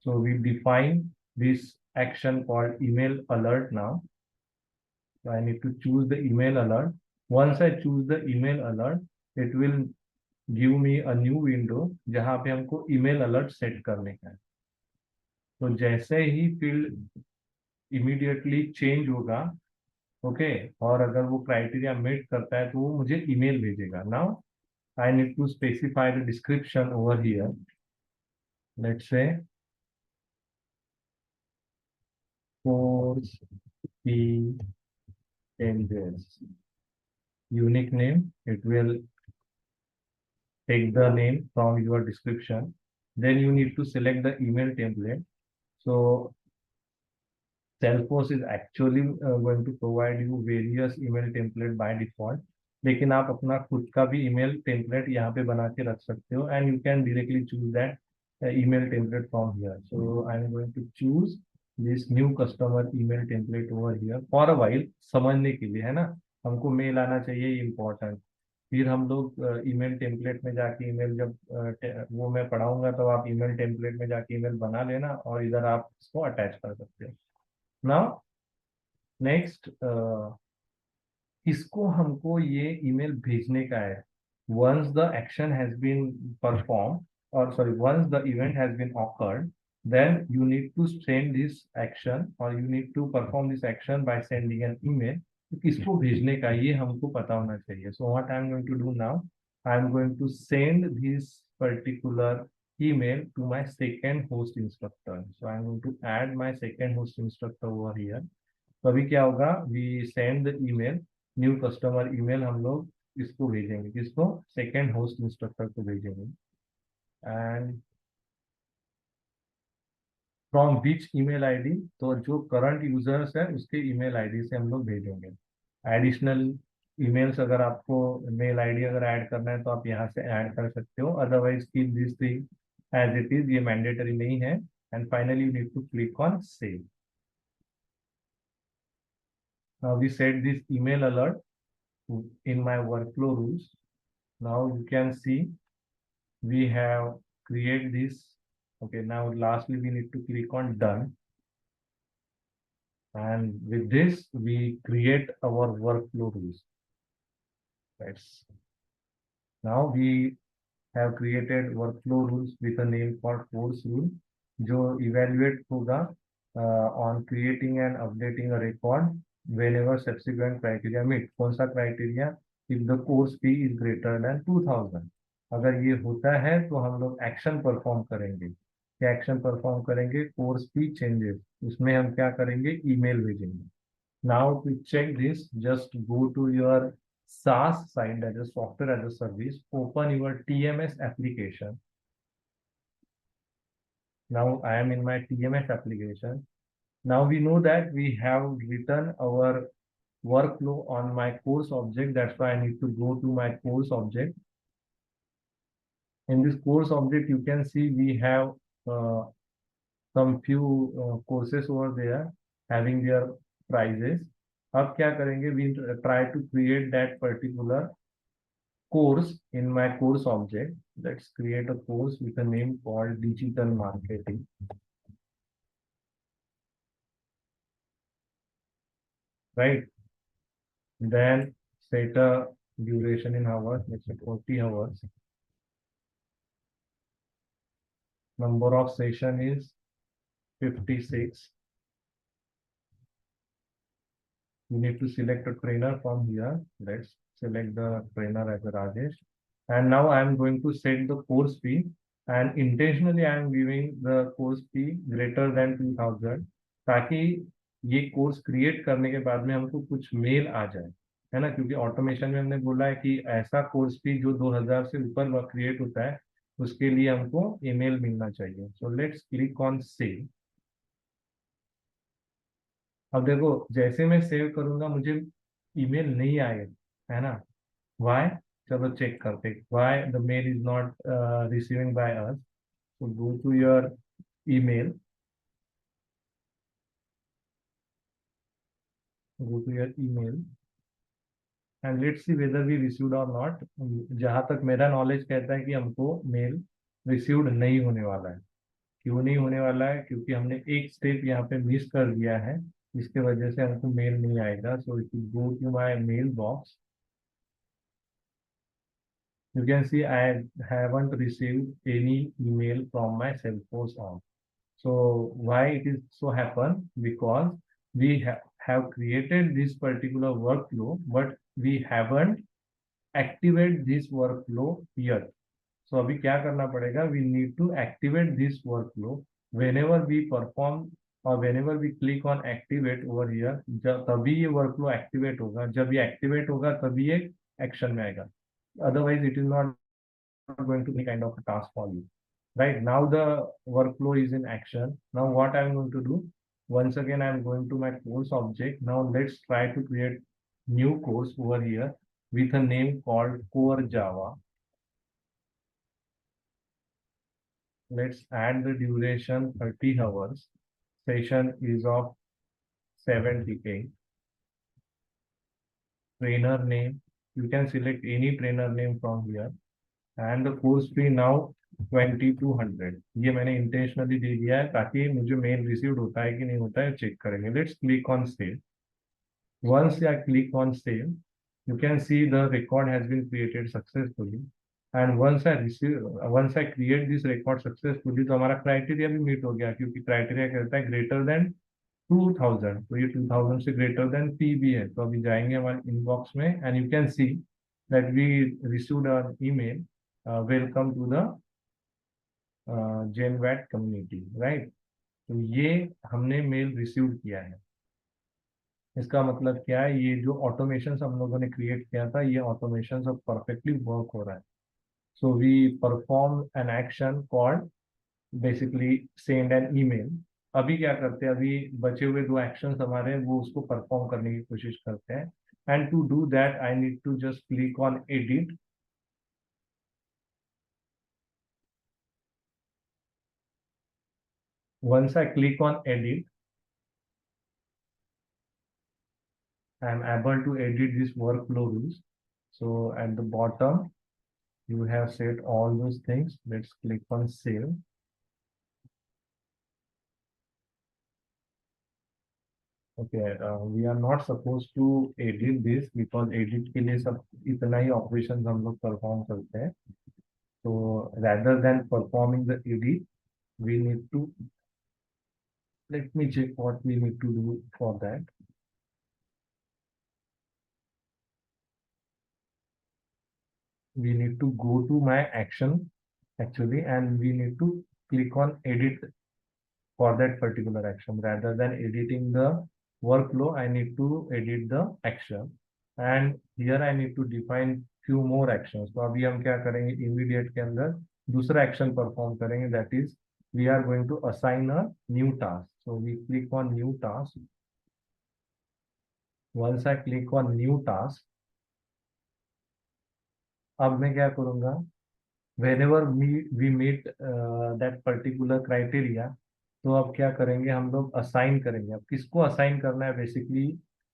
so we define this action called email alert now। so I need to choose the email alert। once I choose the email alert, it will give me a new window जहां पे हमको email alert set करने का है। तो जैसे ही field immediately change होगा, okay, और अगर वो क्राइटेरिया मीट करता है तो वो मुझे ईमेल भेजेगा। Now I need to specify the description over here. Let's say course fee changes. Unique name, it will take the name from your description. Then you need to select the email template. So Salesforce is actually going to provide you various email template by default. लेकिन आप अपना खुद का भी email template यहाँ पे बना के रख सकते हो and you can directly choose that email template from here. So I am going to choose this new customer email template over here for a while, समझने के लिए, है ना, हमको मेल आना चाहिए, इम्पोर्टेंट। फिर हम लोग ईमेल टेम्पलेट में जाके ईमेल जब वो मैं पढ़ाऊंगा तो आप ईमेल टेम्पलेट में जाके ईमेल बना लेना और इधर आप इसको अटैच कर सकते हो। नाउ नेक्स्ट, किसको हमको ये ईमेल भेजने का है? Once the action has been perform, और sorry, once the event has been occurred, then you need to send this action or you need to perform this action by sending an email. तो किसको भेजने का ये हमको पता होना चाहिए। So what I am going to do now, I am going to send this particular email to my second host instructor. So I am going to add my second host instructor over here. तो अभी क्या होगा, we send the email, new customer email हम लोग इसको भेजेंगे, किसको? Second host instructor को भेजेंगे। And from which email ID, तो जो करंट यूजर्स है उसके ईमेल आईडी से हम लोग भेजेंगे। एडिशनल ईमेल्स अगर आपको मेल आईडी अगर ऐड करना है तो आप यहाँ से ऐड कर सकते हो, otherwise keep this thing as it is, ये मैंडेटरी नहीं है। And finally you need to click on save. Now we set this email alert in my workflow rules. Now you can see we have create this. Okay, now lastly we need to click on done, and with this we create our workflow rules. Right, now we have created workflow rules with a name called course rule, जो evaluate होगा on creating and updating a record whenever subsequent criteria meet. कौन सा criteria? If the course fee is greater than 2000, अगर ये होता है तो हम लोग एक्शन परफॉर्म करेंगे। क्या एक्शन परफॉर्म करेंगे? कोर्स फी चेंजेस, उसमें हम क्या करेंगे? ईमेल भेजेंगे। Now to check this, just go to your SaaS site, that is software as a service, open your TMS application. Now I am in my TMS application. Now we know that we have written our workflow on my course object. That's why I need to go to my course object. In this course object, you can see we have some few courses over there having their prices. अब क्या करेंगे? We try to create that particular course in my course object. Let's create a course with a name called digital marketing. Right? Then set a duration in hours, let's say 40 hours. Number of session is 56. You need to select a trainer from here. Let's select the trainer as a Rajesh. And now I am going to set the course fee, and intentionally I am giving the course fee greater than 2000, ताकि ये course create करने के बाद में हमको कुछ mail आ जाए, है ना, क्योंकि ऑटोमेशन में हमने बोला है कि ऐसा कोर्स फी जो 2000 से ऊपर क्रिएट होता है उसके लिए हमको ईमेल मिलना चाहिए। So let's click on save. अब देखो, जैसे मैं सेव करूंगा मुझे ईमेल नहीं आएगा, है ना, वाई? चलो चेक करते, why the mail is not receiving by us. So go to your email, go to your email and let's see whether we received or not. जहां तक मेरा नॉलेज कहता है कि हमको मेल रिसीव्ड नहीं होने वाला है। क्यों नहीं होने वाला है? क्योंकि हमने एक स्टेप यहाँ पे मिस कर दिया है, इसके वजह से हमको मेल नहीं आएगा। So if you go to my mail box, you can see I haven't received any email from my Salesforce on. So why it is so happen? Because we have created this particular workflow, but we haven't activate this workflow yet. So अभी क्या करना पड़ेगा? We need to activate this workflow whenever we perform और whenever we click on activate over here, जब तभी ये workflow activate होगा, जब ये एक्टिवेट होगा तभी ये एक्शन में आएगा, otherwise it is not going to be kind of a task for you. Right now the workflow is in action. Now what I'm going to do, once again I'm going to my course object. Now let's try to create new course over here with a name called core Java. Let's add the duration 30 hours. Session is of 70K. Trainer name, you can select any trainer name from here. And the course fee now 2200. ये मैंने intentionally दे दिया है ताकि मुझे mail receive होता है कि नहीं होता है चेक करेंगे. Let's click on save. Once I click on save, you can see the record has been created successfully. And once I create this record successfully, तो हमारा क्राइटेरिया भी मीट हो गया, क्योंकि क्राइटेरिया कहता है ग्रेटर देन 2000, तो ये 2000 से ग्रेटर देन पी भी है. तो अभी जाएंगे हमारे इनबॉक्स में and you can see that we received our email, welcome to the Genvat community. Right, तो ये हमने मेल रिसीव किया है. इसका मतलब क्या है, ये जो ऑटोमेशन हम लोगों ने क्रिएट किया था, ये ऑटोमेशन सब परफेक्टली वर्क हो रहा है. So we perform an action called basically send an email. अभी क्या करते हैं, अभी बचे हुए दो एक्शंस हमारे वो उसको परफॉर्म करने की कोशिश करते हैं. And to do that I need to just click on edit. Once I click on edit, I am able to edit this workflow rules. So at the bottom, you have set all those things. Let's click on save. Okay, we are not supposed to edit this because edit के लिए सब इतना ही operations हम लोग perform करते हैं. So rather than performing the edit, we need to, let me check what we need to do for that. We need to go to my action actually, and we need to click on edit for that particular action. Rather than editing the workflow, I need to edit the action. And here I need to define few more actions. तो अभी हम क्या करेंगे, immediate के अंदर दूसरा action perform करेंगे, that is we are going to assign a new task. So we click on new task. Once I click on new task, अब मैं क्या करूँगा, whenever we meet that particular criteria, तो अब क्या करेंगे, हम लोग असाइन करेंगे. अब किसको असाइन करना है, बेसिकली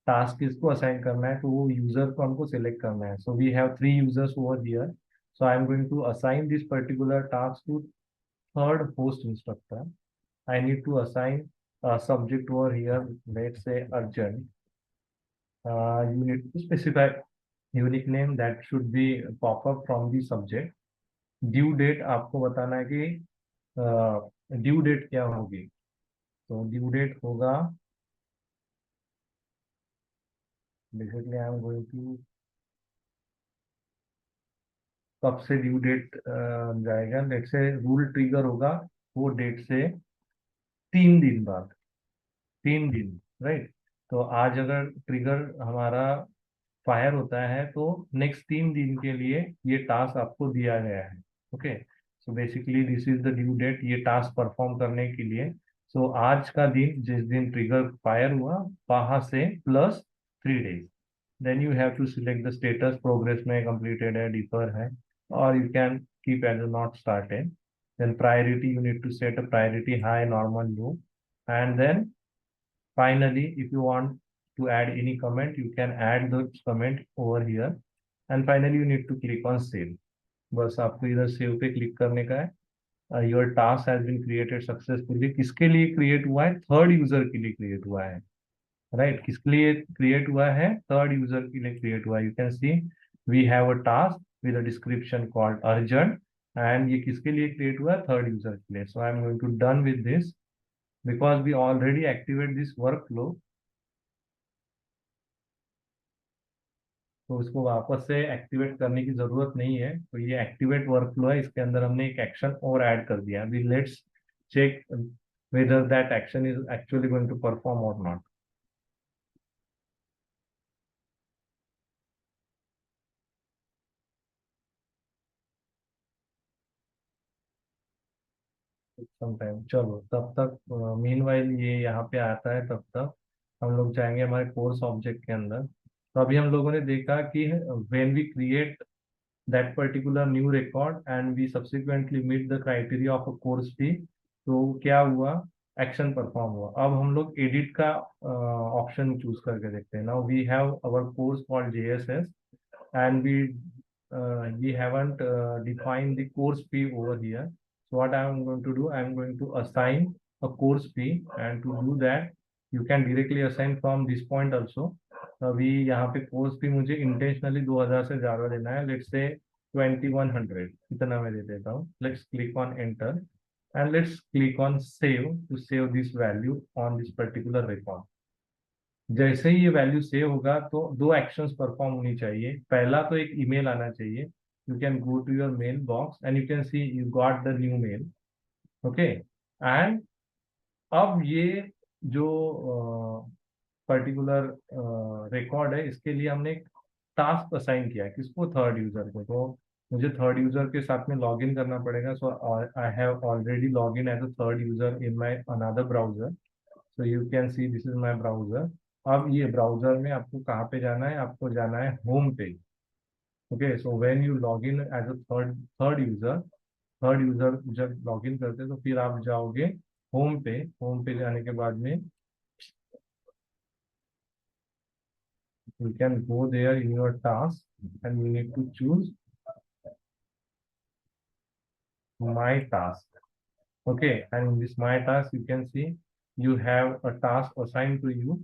टास्क किसको असाइन करना है, तो वो यूजर को हमको सिलेक्ट करना है. So we have 3 users over here. So I am going to assign this particular task to third host instructor. I need to assign a subject over here, let's say urgent. You need to specify unique name that should be pop up from the subject. Due date आपको बताना है कि due date क्या होगी. तो due date होगा, basically I am going to, कब से ड्यू डेट जाएगा, लेट से रूल ट्रिगर होगा वो डेट से 3 दिन बाद, 3 दिन. राइट, तो आज अगर ट्रिगर हमारा फायर होता है तो नेक्स्ट 3 दिन के लिए ये टास्क आपको दिया गया है. Okay, so basically this is the due date ये टास्क परफॉर्म करने के लिए. सो आज का दिन जिस दिन ट्रिगर फायर हुआ वहां से plus 3 days. Then you have to select the status, progress में completed है, deeper है, or you can keep as a not started. Then priority, you need to set a priority high, normal, low. And then finally, if you want to add any comment, you can add the comment over here. And finally, you need to click on save. बस आपको इधर save पे click करने का है. Your task has been created successfully. किसके लिए create हुआ है, थर्ड यूजर के लिए create हुआ है. राइट, किसके लिए क्रिएट हुआ है, थर्ड यूजर के लिए क्रिएट हुआ है. You can see we have a task with a description called urgent, and ये किसके लिए क्रिएट हुआ है, थर्ड यूजर के लिए. So I am going to done with this because we already activate this workflow. तो इसको वापस से एक्टिवेट करने की जरूरत नहीं है. तो ये एक्टिवेट वर्क फ्लो है, इसके अंदर हमने एक एक्शन और ऐड कर दिया. अभी let's check whether that action is actually going to perform or not. Sometime चलो तब तक मीनवाइल ये यहाँ पे आता है, तब तक हम लोग जाएंगे हमारे कोर्स ऑब्जेक्ट के अंदर। तो अभी हम लोगों ने देखा कि when we create that particular new record and we subsequently meet the criteria of a course fee, तो क्या हुआ, एक्शन परफॉर्म हुआ। अब हम लोग एडिट का ऑप्शन चूज करके देखते हैं। Now we have our course called JSS and we haven't defined the course fee over here. So what I am going to do, I am going to assign a course fee, and to do that you can directly assign from this point also. अभी यहाँ पे course fee मुझे intentionally 2000 से ज्यादा देना है, let's say 2100 इतना मैं दे देता हूँ। Let's click on enter and let's click on save to save this value on this particular record. जैसे ही ये वैल्यू सेव होगा तो दो एक्शंस परफॉर्म होनी चाहिए। पहला तो एक ईमेल आना चाहिए, you can go to your mail box and you can see you got the new mail, okay. And अब ये जो पर्टिकुलर रिकॉर्ड है, इसके लिए हमने एक टास्क असाइन किया है, किसको, थर्ड यूजर को। तो मुझे थर्ड यूजर के साथ में लॉग इन करना पड़ेगा। So I have already log in as a third user in my another browser. So you can see this is my browser. अब ये ब्राउजर में आपको कहाँ पे जाना है, आपको जाना है होम पे, okay. So when you log in as a third user जब लॉग इन करते हैं तो फिर आप जाओगे होम पे। होम पे जाने के बाद में you can go there in your task and you need to choose my task, okay. And in this my task you can see you have a task assigned to you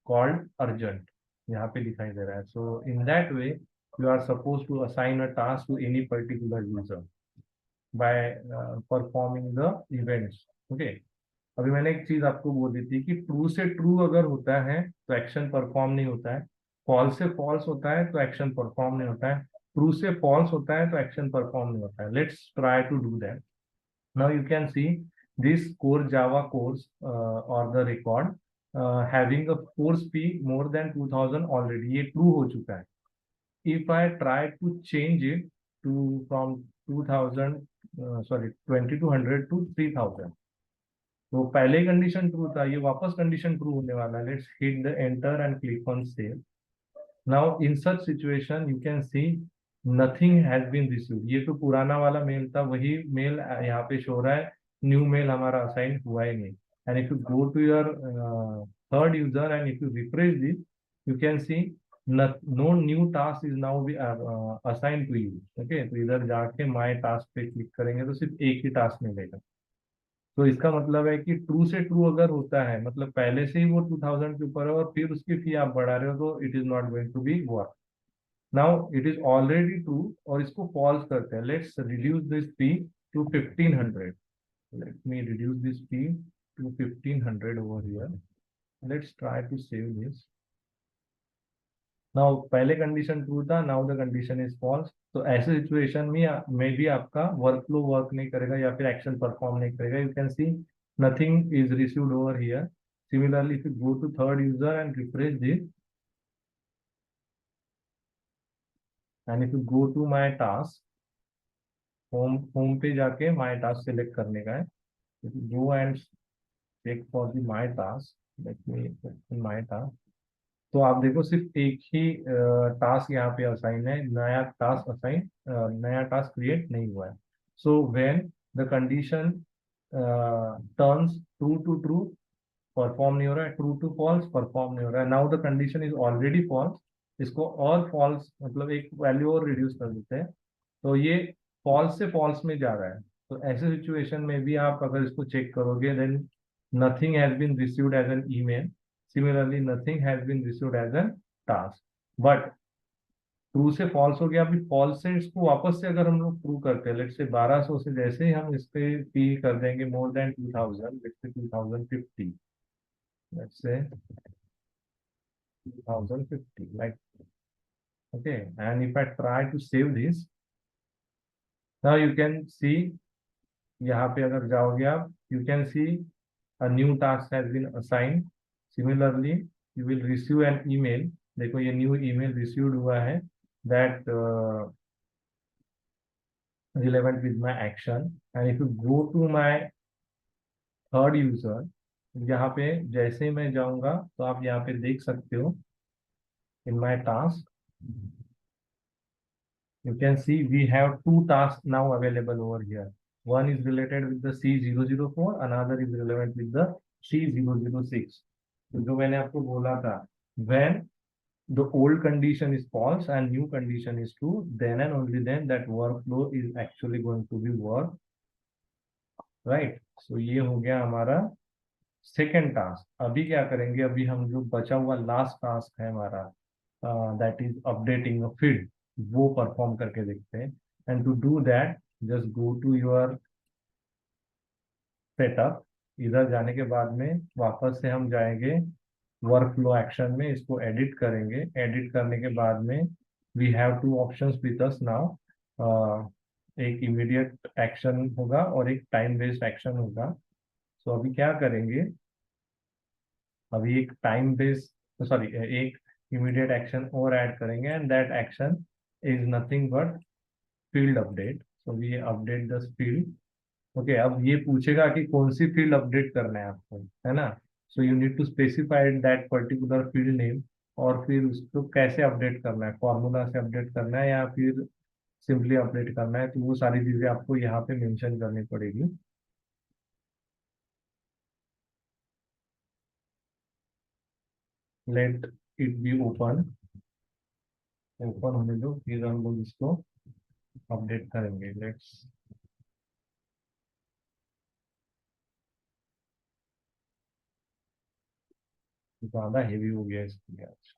called urgent, यहाँ पे दिखाई दे रहा है। So in that way you are supposed to assign a task to any particular user by performing the events, okay। अभी मैंने एक चीज आपको बोल दी थी कि ट्रू से ट्रू अगर होता है तो एक्शन परफॉर्म नहीं होता है, फॉल्स से फॉल्स होता है तो एक्शन परफॉर्म नहीं होता है, ट्रू से फॉल्स होता है तो एक्शन परफॉर्म नहीं होता है। Let's try to do that. Now you can see this core Java course और the record having a course fee more than 2000 already, ये ट्रू हो चुका है। If I try to change it to from 2000 sorry 2200 to 3000, तो पहले condition true था, ये वापस कंडीशन ट्रू होने वाला है। Let's hit the enter and click on save. Now in such situation you can see nothing has been received. ये तो पुराना वाला मेल था, वही मेल यहाँ पे शो रहा है, न्यू मेल हमारा असाइन हुआ ही नहीं। And if you go to your third user and if you refresh this you can see no new task is now be assign to you, okay. तो इधर जाके माई टास्क पे click करेंगे तो सिर्फ एक ही टास्क मिलेगा। तो इसका मतलब है कि ट्रू से ट्रू अगर होता है, मतलब पहले से ही वो 2000 के ऊपर है और फिर उसकी फी आप बढ़ा रहे हो, तो it is not going to be work. Now it is already true और इसको फॉल्स करते हैं। Let's reduce this fee to 1500। Let me reduce this fee to 1500 over here. Let's try to save this. Now पहले condition true था, now the condition is false. तो ऐसे situation में भी आपका वर्क फ्लो वर्क नहीं करेगा या फिर एक्शन परफॉर्म नहीं करेगा। You can see nothing is received over here. Similarly if you go to third user and refresh this and if you go to my task, home पे जाके my task select करने का है। If you go and check for the my task, let me open my task, तो आप देखो सिर्फ एक ही टास्क यहाँ पे असाइन है, नया टास्क क्रिएट नहीं हुआ है। So when the condition turns true to true, perform नहीं हो रहा है, ट्रू टू फॉल्स, परफॉर्म नहीं हो रहा है। Now the condition is already false, इसको और फॉल्स मतलब एक वैल्यू और रिड्यूस कर देते हैं, तो ये फॉल्स से फॉल्स में जा रहा है। तो ऐसे सिचुएशन में भी आप अगर इसको चेक करोगे, then nothing has been received as an email, similarly nothing has been received as an task. But true से फॉल्स हो गया, अभी फॉल्स से इसको वापस से अगर हम लोग प्रूव करते हैं, लेट्स से 1200 से जैसे ही हम इस पे फी कर देंगे मोर than 2000, let's say 2050, let's say 2050, like, okay. And if I try to save this, now you can see, यहाँ पे अगर जाओगे आप, you can see a new task has been assigned. Similarly, you will receive an email. देखो ये new email received हुआ है, that relevant with my action. And if you go to my third user, यहाँ पे जैसे ही मैं जाऊंगा तो आप यहाँ पे देख सकते हो, in my task you can see we have two tasks now available over here. One is related with the C004, another is relevant with the C006. तो जो मैंने आपको बोला था, when the old condition is false and new condition is true, then and only then that workflow is actually going to be work, right? So ये हो गया हमारा सेकेंड टास्क। अभी क्या करेंगे, अभी हम जो बचा हुआ लास्ट टास्क है हमारा, that is updating a field, वो परफॉर्म करके देखते हैं। And to do that, just go to your setup. इधर जाने के बाद में वापस से हम जाएंगे वर्क फ्लो एक्शन में, इसको एडिट करेंगे। एडिट करने के बाद में we have two options with us now. एक इमीडिएट एक्शन होगा और एक टाइम बेस्ड एक्शन होगा। सो अभी क्या करेंगे, अभी एक टाइम बेस, सॉरी, एक इमीडिएट एक्शन और ऐड करेंगे, and that action is nothing but field update. So we update the field. Okay, अब ये पूछेगा कि कौन सी फील्ड अपडेट करना है आपको, है ना। So you need to specify that particular field name, और फिर उसको कैसे अपडेट करना है, फॉर्मूला से अपडेट करना है या फिर सिंपली अपडेट करना है, तो वो सारी चीजें आपको यहाँ पे मेंशन करनी पड़ेगी। Let it be open, open होने दो, फिर हम लोग इसको अपडेट करेंगे। लेट्स, ज्यादा हेवी हो गया इसके लिए आज।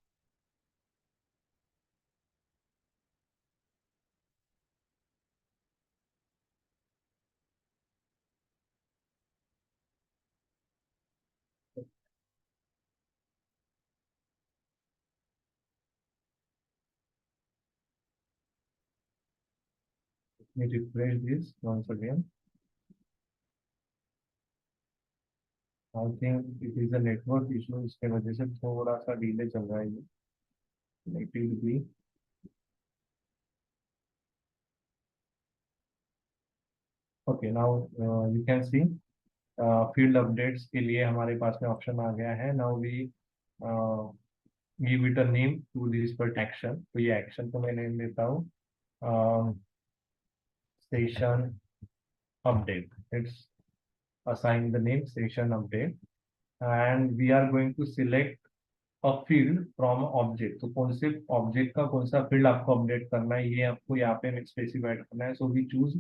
Let me refresh this once again. I think it is a network issue, इसके वजह से थोड़ा सा डिले चल रहा है ये। Let it be. Okay, now you can see field updates के लिए हमारे पास में ऑप्शन आ गया है। Now we give it a name to this but action. तो ये एक्शन को मैं नेम देता हूँ session update. It's assign the name session update, and we are going to select a field from object। तो कौन से ऑब्जेक्ट का कौन सा फील्ड आपको अपडेट करना है, ये आपको यहाँ पे स्पेसिफाई करना है। So we choose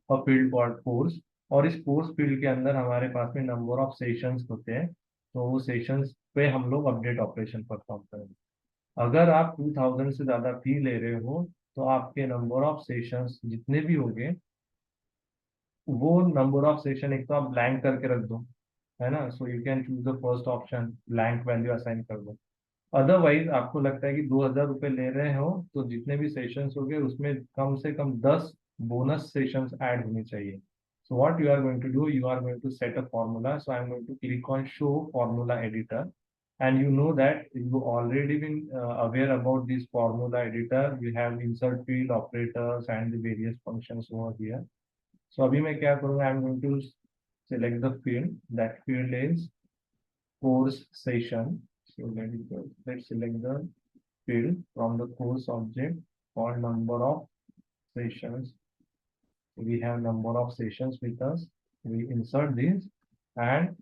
a field called course, और इस कोर्स फील्ड के अंदर हमारे पास में नंबर ऑफ सेशंस होते हैं, तो वो सेशंस पे हम लोग अपडेट ऑपरेशन परफॉर्म करेंगे। अगर आप 2000 से ज्यादा फी ले रहे हो, तो आपके नंबर ऑफ सेशंस जितने भी होंगे, वो नंबर ऑफ सेशन एक तो आप ब्लैंक करके रख दो, है ना। So you can choose the first option, blank value assign कर दो। अदरवाइज आपको लगता है कि 2000 रुपये ले रहे हो, तो जितने भी सेशंस हो गए उसमें कम से कम 10 बोनस सेशंस ऐड होनी चाहिए। So what you are going to do, you are going to set a formula. So I am going to click on show formula editor, and you know that you already been aware about this formula editor. You have insert field operators and the various functions over here. So अभी मैं क्या करूँगा, I am going to select the field. That field is course session. So let's select the field from the course object called number of sessions. We have number of sessions with us. We insert this, and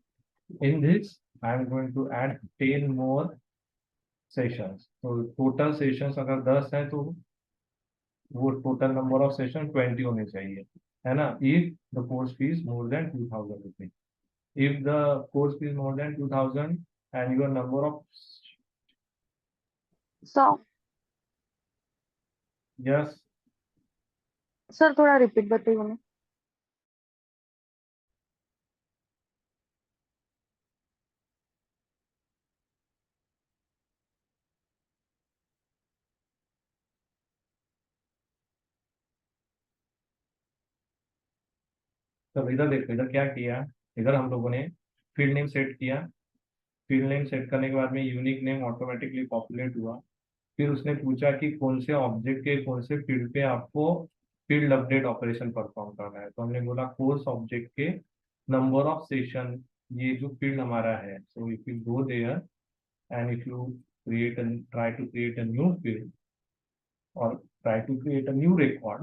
in this I am going to add 10 more sessions. So total sessions अगर 10 है तो वो total number of session 20 होने चाहिए, है ना। If the course fee is more than 2000 rupees. If the course fee is more than 2000 and your number of, sir yes, sir थोड़ा repeat बताइए हमें। तो इधर देखो, इधर क्या किया, इधर हम लोगों ने फील्ड नेम सेट किया, फील्ड नेम सेट करने के बाद में यूनिक नेम ऑटोमेटिकली पॉपुलेट हुआ। फिर उसने पूछा कि कौन से ऑब्जेक्ट के कौन से फील्ड पे आपको फील्ड अपडेट ऑपरेशन परफॉर्म करना है, तो हमने बोला कोर्स ऑब्जेक्ट के नंबर ऑफ सेशन, ये जो फील्ड हमारा है। So if you go there and if you create and try to create a new field or try to create a new record,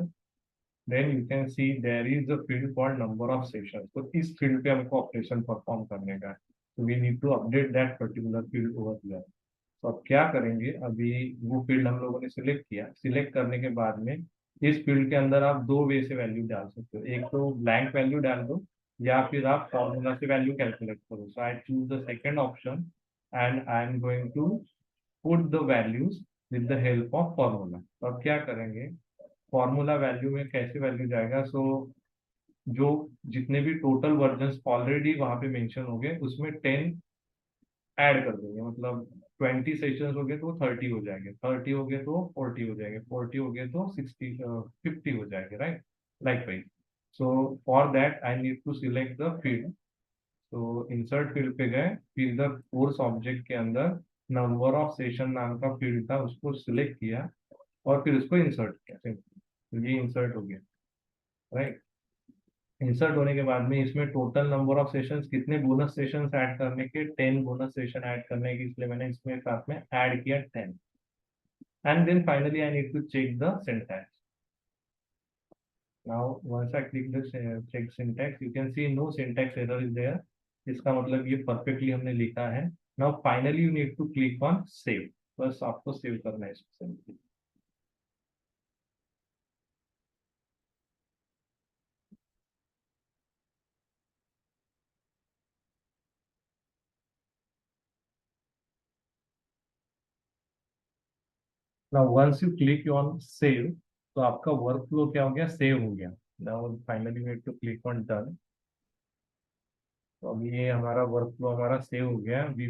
then you can see there is a field called number of sessions. तो इस field पे हमको operation perform करने का है, तो we need to update that particular field over here. तो अब क्या करेंगे, अभी वो फील्ड हम लोगों ने सिलेक्ट किया, सिलेक्ट करने के बाद में इस फील्ड के अंदर आप दो वे से वैल्यू डाल सकते हो, एक तो ब्लैंक वैल्यू डाल दो या फिर आप फॉर्मूला से वैल्यू कैलकुलेट करो। So I choose the second option and I am going to put the values with the help of formula. तो अब क्या करेंगे, फॉर्मूला वैल्यू में कैसे वैल्यू जाएगा, सो जो जितने भी टोटल वर्जन्स ऑलरेडी वहां पे मेंशन हो गए उसमें 10 ऐड कर देंगे, मतलब 20 सेशंस हो गए तो 30 हो जाएंगे, 30 हो गए तो 40 हो जाएंगे, 40 हो गए तो 50 हो जाएंगे, right, like wise. So for that I need to select the field. तो इंसर्ट फील्ड पे गए, फिर द कोर्स ऑब्जेक्ट के अंदर नंबर ऑफ सेशन नाम का फील्ड था, उसको सिलेक्ट किया और फिर उसको इंसर्ट किया। Simple। ये इंसर्ट हो गया, राइट। इंसर्ट होने के बाद में इसमें टोटल नंबर ऑफ सेशंस कितने बोनस सेशंस ऐड करने के, 10 बोनस सेशन ऐड करने के, इसलिए मैंने इसमें साथ में ऐड किया 10। And then finally I need to check the syntax. Now once I click the check syntax, you can see no syntax error is there, इसका मतलब ये परफेक्टली हमने लिखा है। Now finally you need to click on save, बस आपको save करना है इसको। Now once you click on save, तो आपका वर्क फ्लो क्या हो गया, सेव हो गया। Now finally we have to click on done. तो अभी ये हमारा वर्क फ्लो हमारा सेव हो गया। We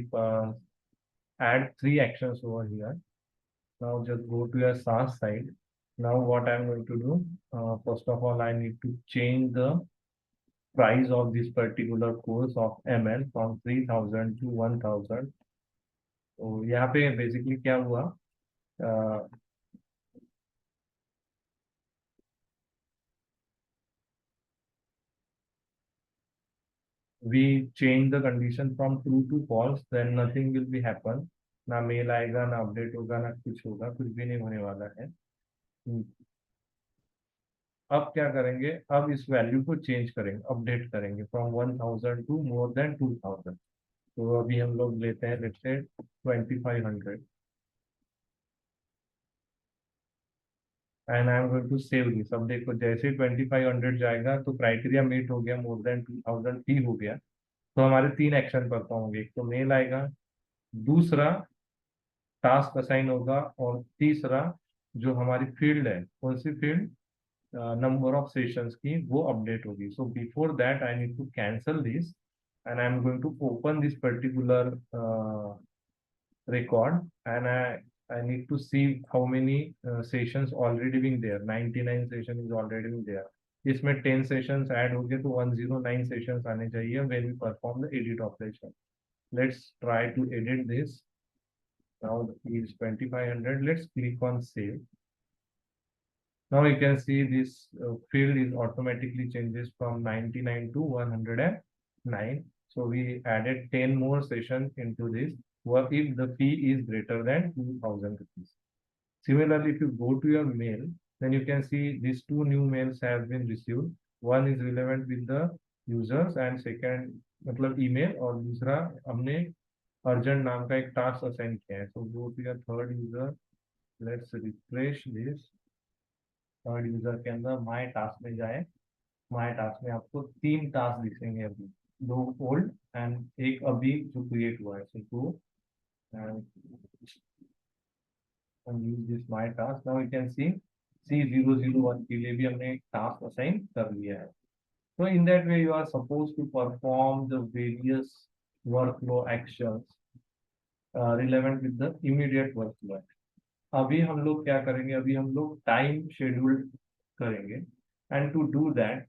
add three actions over here. Now just go to your SaaS side. Now what I'm going to do, first of all I need to change the price of this particular course of ML from 3000 to 1000. तो यहाँ पे basically क्या हुआ, we change the condition from true to false, then nothing will be happen, ना mail आएगा ना update होगा ना कुछ होगा, कुछ भी नहीं होने वाला है। अब क्या करेंगे, अब इस वैल्यू को चेंज करेंगे, अपडेट करेंगे फ्रॉम 1000 टू मोर देन 2000। तो अभी हम लोग लेते हैं let's say 2500 and I am going to save this. अब देखो जैसे 2500 जाएगा तो क्राइटेरिया मीट हो गया, मोर देन 2000 भी हो गया, तो हमारे तीन एक्शन परफॉर्म होंगे, एक तो मेल आएगा, दूसरा टास्क असाइन होगा, और तीसरा जो हमारी फील्ड है, कौन सी फील्ड, number of sessions की, वो अपडेट होगी। So before that I need to cancel this and I am going to open this particular record and I need to see how many sessions already being there। 99 session is already being there। इसमें 10 sessions add हो गए तो 109 sessions आने चाहिए when we perform the edit operation। Let's try to edit this। Now is 2500, let's click on save। Now you can see this field is automatically changes from 99 to 109. So we added 10 more sessions into this, what if the fee is greater than 2000 rupees. Similarly, if you go to your mail, then you can see these two new mails have been received. One is relevant with the users and second मतलब email, और दूसरा हमने urgent नाम का एक task assign किया है। So go to your third user, let's refresh this। Third user के अंदर माय टास्क में जाए, माय टास्क में आपको तीन टास्क दिखेंगे अभी, दो ओल्ड एंड एक अभी जो क्रिएट हुआ है। So go and use this my task. Now you can see C001 के लिए भी हमने एक टास्क असाइन कर लिया है। So in that way you are supposed to perform the various workflow actions relevant with the immediate workflow। अभी हम लोग क्या करेंगे, अभी हम लोग टाइम शेड्यूल करेंगे एंड टू डू दैट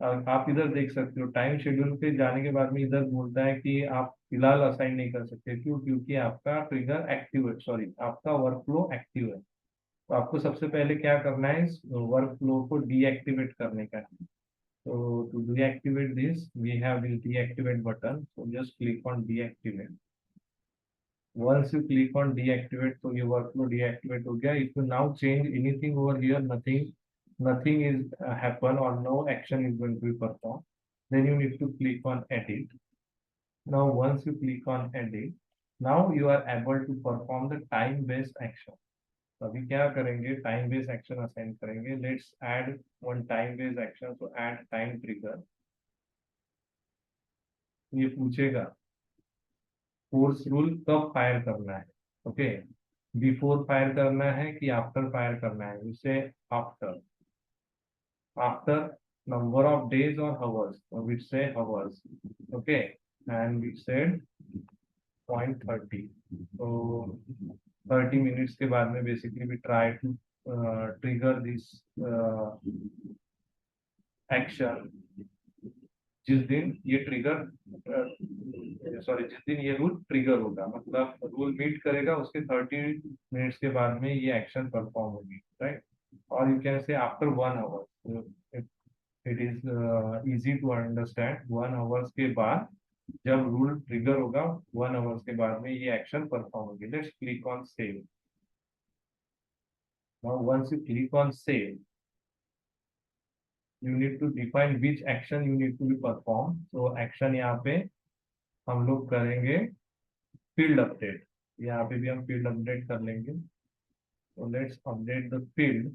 आप इधर देख सकते हो टाइम शेड्यूल पे जाने के बाद में इधर बोलता है कि आप फिलहाल असाइन नहीं कर सकते, क्यों? क्योंकि आपका ट्रिगर एक्टिव है, सॉरी आपका वर्क फ्लो एक्टिव है। तो आपको सबसे पहले क्या करना है, इस वर्क फ्लो को डीएक्टिवेट करने का है। तो to deactivate this we have this deactivate button, so just click on deactivate. Once you click on deactivate, so your workflow deactivate हो गया. If you now change anything over here, nothing is happen or no action is going to be performed. Then you need to click on edit. Now once you click on edit, now you are able to perform the time based action. तो अभी क्या करेंगे, time based action assign करेंगे. Let's add one time based action, तो add time trigger. ये पूछेगा force rule कब fire करना है. ओके, बिफोर फायर करना है कि आफ्टर फायर करना है. इसे after. After number of days और हवर्स, और विच से hours. Okay, and we said 0.30. तो 30 मिनट्स के बाद में basically we try to trigger this action. जिस दिन ये ट्रिगर, सॉरी जिस दिन ये रूल ट्रिगर होगा, मतलब रूल मीट करेगा, उसके 30 मिनट्स के बाद में ये एक्शन परफॉर्म होगी, राइट. और you can say after 1 hour. It is easy to understand. 1 hours के बाद जब रूल ट्रिगर होगा, 1 आवर्स के बाद में ये एक्शन परफॉर्म होगी. Let's click on save. Now once you click on save, you need to define which action you need to be performed. So action यहाँ पे हम लोग करेंगे फील्ड अपडेट. यहाँ पे भी हम फील्ड अपडेट कर लेंगे. तो let's update the field.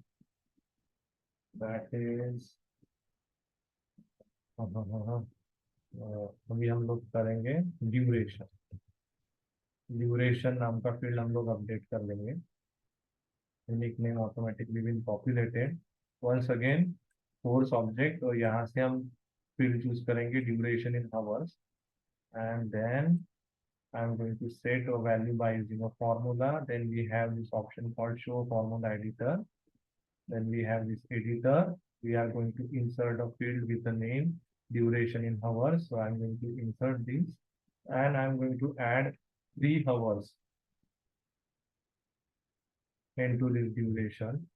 That is अभी हम लोग करेंगे ड्यूरेशन. ड्यूरेशन नाम का फील्ड हम लोग अपडेट कर लेंगे. Unique name automatically been populated. Once again force object, और यहाँ से हम फील्ड चूज करेंगे duration in hours. And then I'm going to set a value by using a formula. Then we have this option called show formula editor. Then we have this editor. We are going to insert a field with the name duration in hours. So I'm going to insert this, and I'm going to add 3 hours into this duration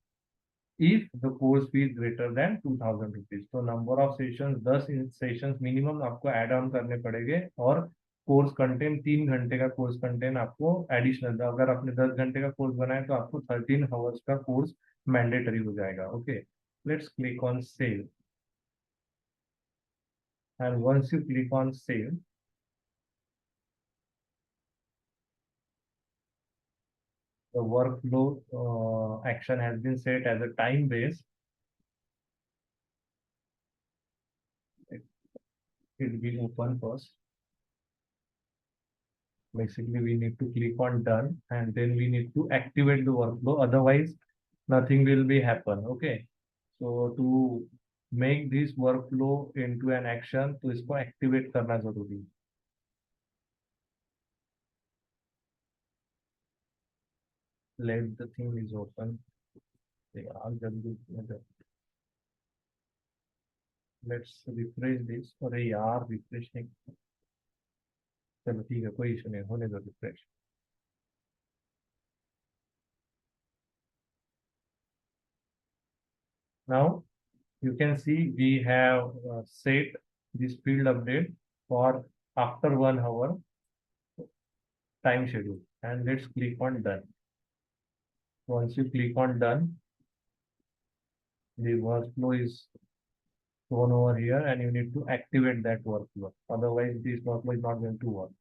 if the course fee is greater than 2000 rupees. तो number of sessions 10 sessions minimum आपको add on करने पड़ेंगे, और course content 3 घंटे का course content आपको additional. अगर आपने 10 घंटे का कोर्स बनाया तो आपको 13 आवर्स का कोर्स मैंडेटरी हो जाएगा. Okay, let's click on save. And once you click on save, the workflow action has been set as a time base. It will be open first. Basically we need to click on done, and then we need to activate the workflow, otherwise nothing will be happen. Okay, so to make this workflow into an action, तो इसको activate करना जरूरी है. Let the thing is open. यार जल्दी. Let's refresh this. अरे यार refresh नहीं. चलो ठीक है, कोई इशू नहीं, होने दो refresh. Now you can see we have set this field update for after 1 hour time schedule, and let's click on done. Once you click on done, the workflow is shown over here, and you need to activate that workflow, otherwise this workflow is not going to work.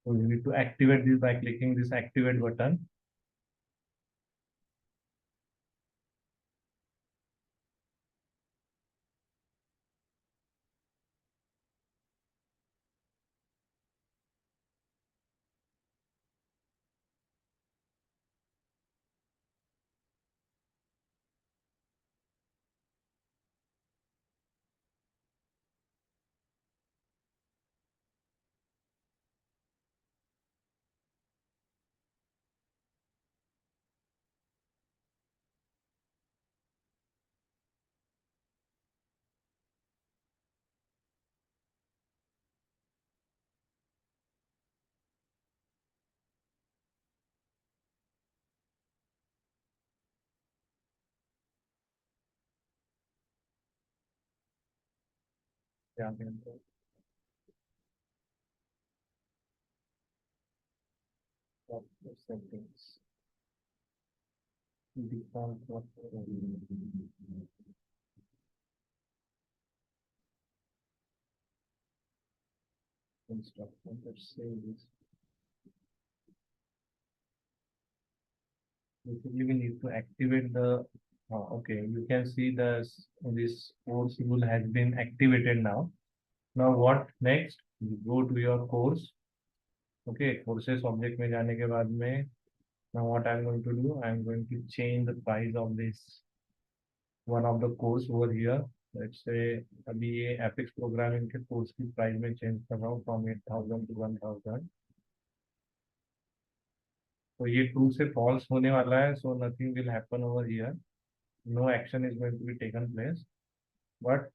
So you need to activate this by clicking this activate button. यहाँ पे हमको settings default instruction. Let's say this. Basically, we need to activate the. Okay, you can see this course rule has been activated now. Now what next? You go to your course. Okay, courses object में जाने के बाद में now what I'm going to do? I'm going to change the price of this one of the course over here. Let's say अभी ये epics programming के course की price में चेंज कर रहा हूँ फ्रॉम 8,000 to 1,000. तो ये ट्रू से फॉल्स होने वाला है, so nothing will happen over here, no action is going to be taken place, but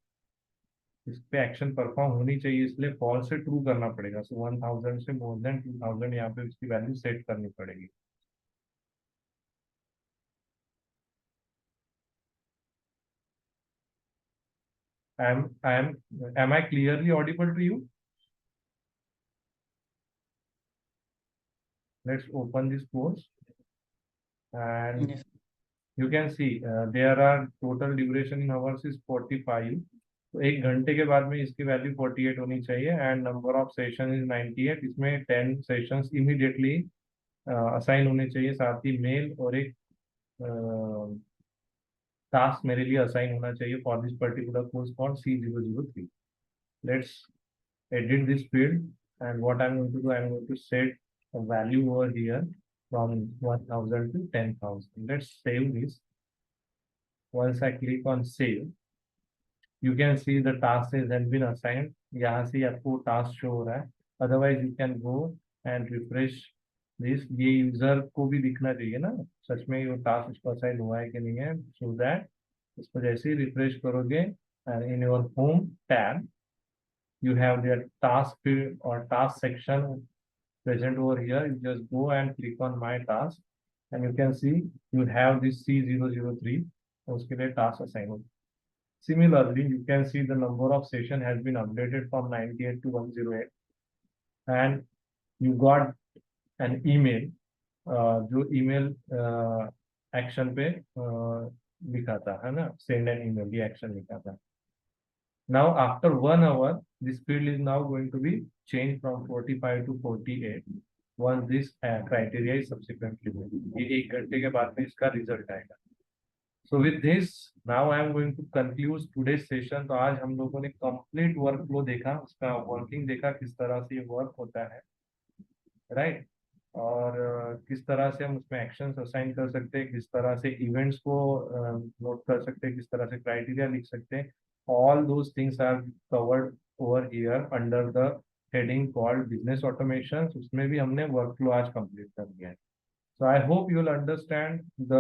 इस पे एक्शन परफॉर्म होनी चाहिए, इसलिए फॉल्स से ट्रू करना पड़ेगा. सो 1,000 से मोर देन 2,000 यहाँ पे उसकी वैल्यू सेट करनी पड़ेगी. Am I clearly audible to you? Let's open this course and Yes. you can see there are total duration in hours is 45. तो 1 घंटे के बाद में इसकी वैल्यू 48 होनी चाहिए and number of session is 98. इसमें 10 सेशंस इमीडिएटली असाइन होने चाहिए, साथ ही मेल और एक टास्क मेरे लिए असाइन होना चाहिए for this particular course for C003. Let's edit this field and what I'm going to do, I'm going to set a value over here from 1,000 to 10,000. Let's save this. Once I click on save, you can see the task has been assigned. यहाँ से आपको task show हो रहा है. Otherwise you can go and refresh this. ये user को भी दिखना चाहिए ना सच में ये टास्क उसको असाइन हुआ है कि नहीं है, सो दैट इसको जैसे ही रिफ्रेश करोगे and in your home tab you have their task field or task section present over here. You just go and click on my task and you can see you have this C003. उसके लिए task assigned होगा. Similarly, you can see the number of session has been updated from 98 to 108 and you got an email. जो email action पे दिखाता है ना, send an email ये action दिखाता है. Now after 1 hour, this field is now going to be changed from 45 to 48 once this criteria is subsequently met. ये 1 घंटे के बाद में इसका रिजल्ट आएगा. So with this, now I am going to conclude today's session. तो आज हम लोगों ने complete workflow देखा, उसका working देखा, किस तरह से ये वर्क होता है, right? और किस तरह से हम उसमें एक्शंस असाइन कर सकते हैं, किस तरह से इवेंट्स को नोट कर सकते हैं, किस तरह से क्राइटेरिया लिख सकते हैं. All those things are covered over here under the heading called business automations. उसमें भी हमने workflow आज complete कर दिया है. So I hope you will understand the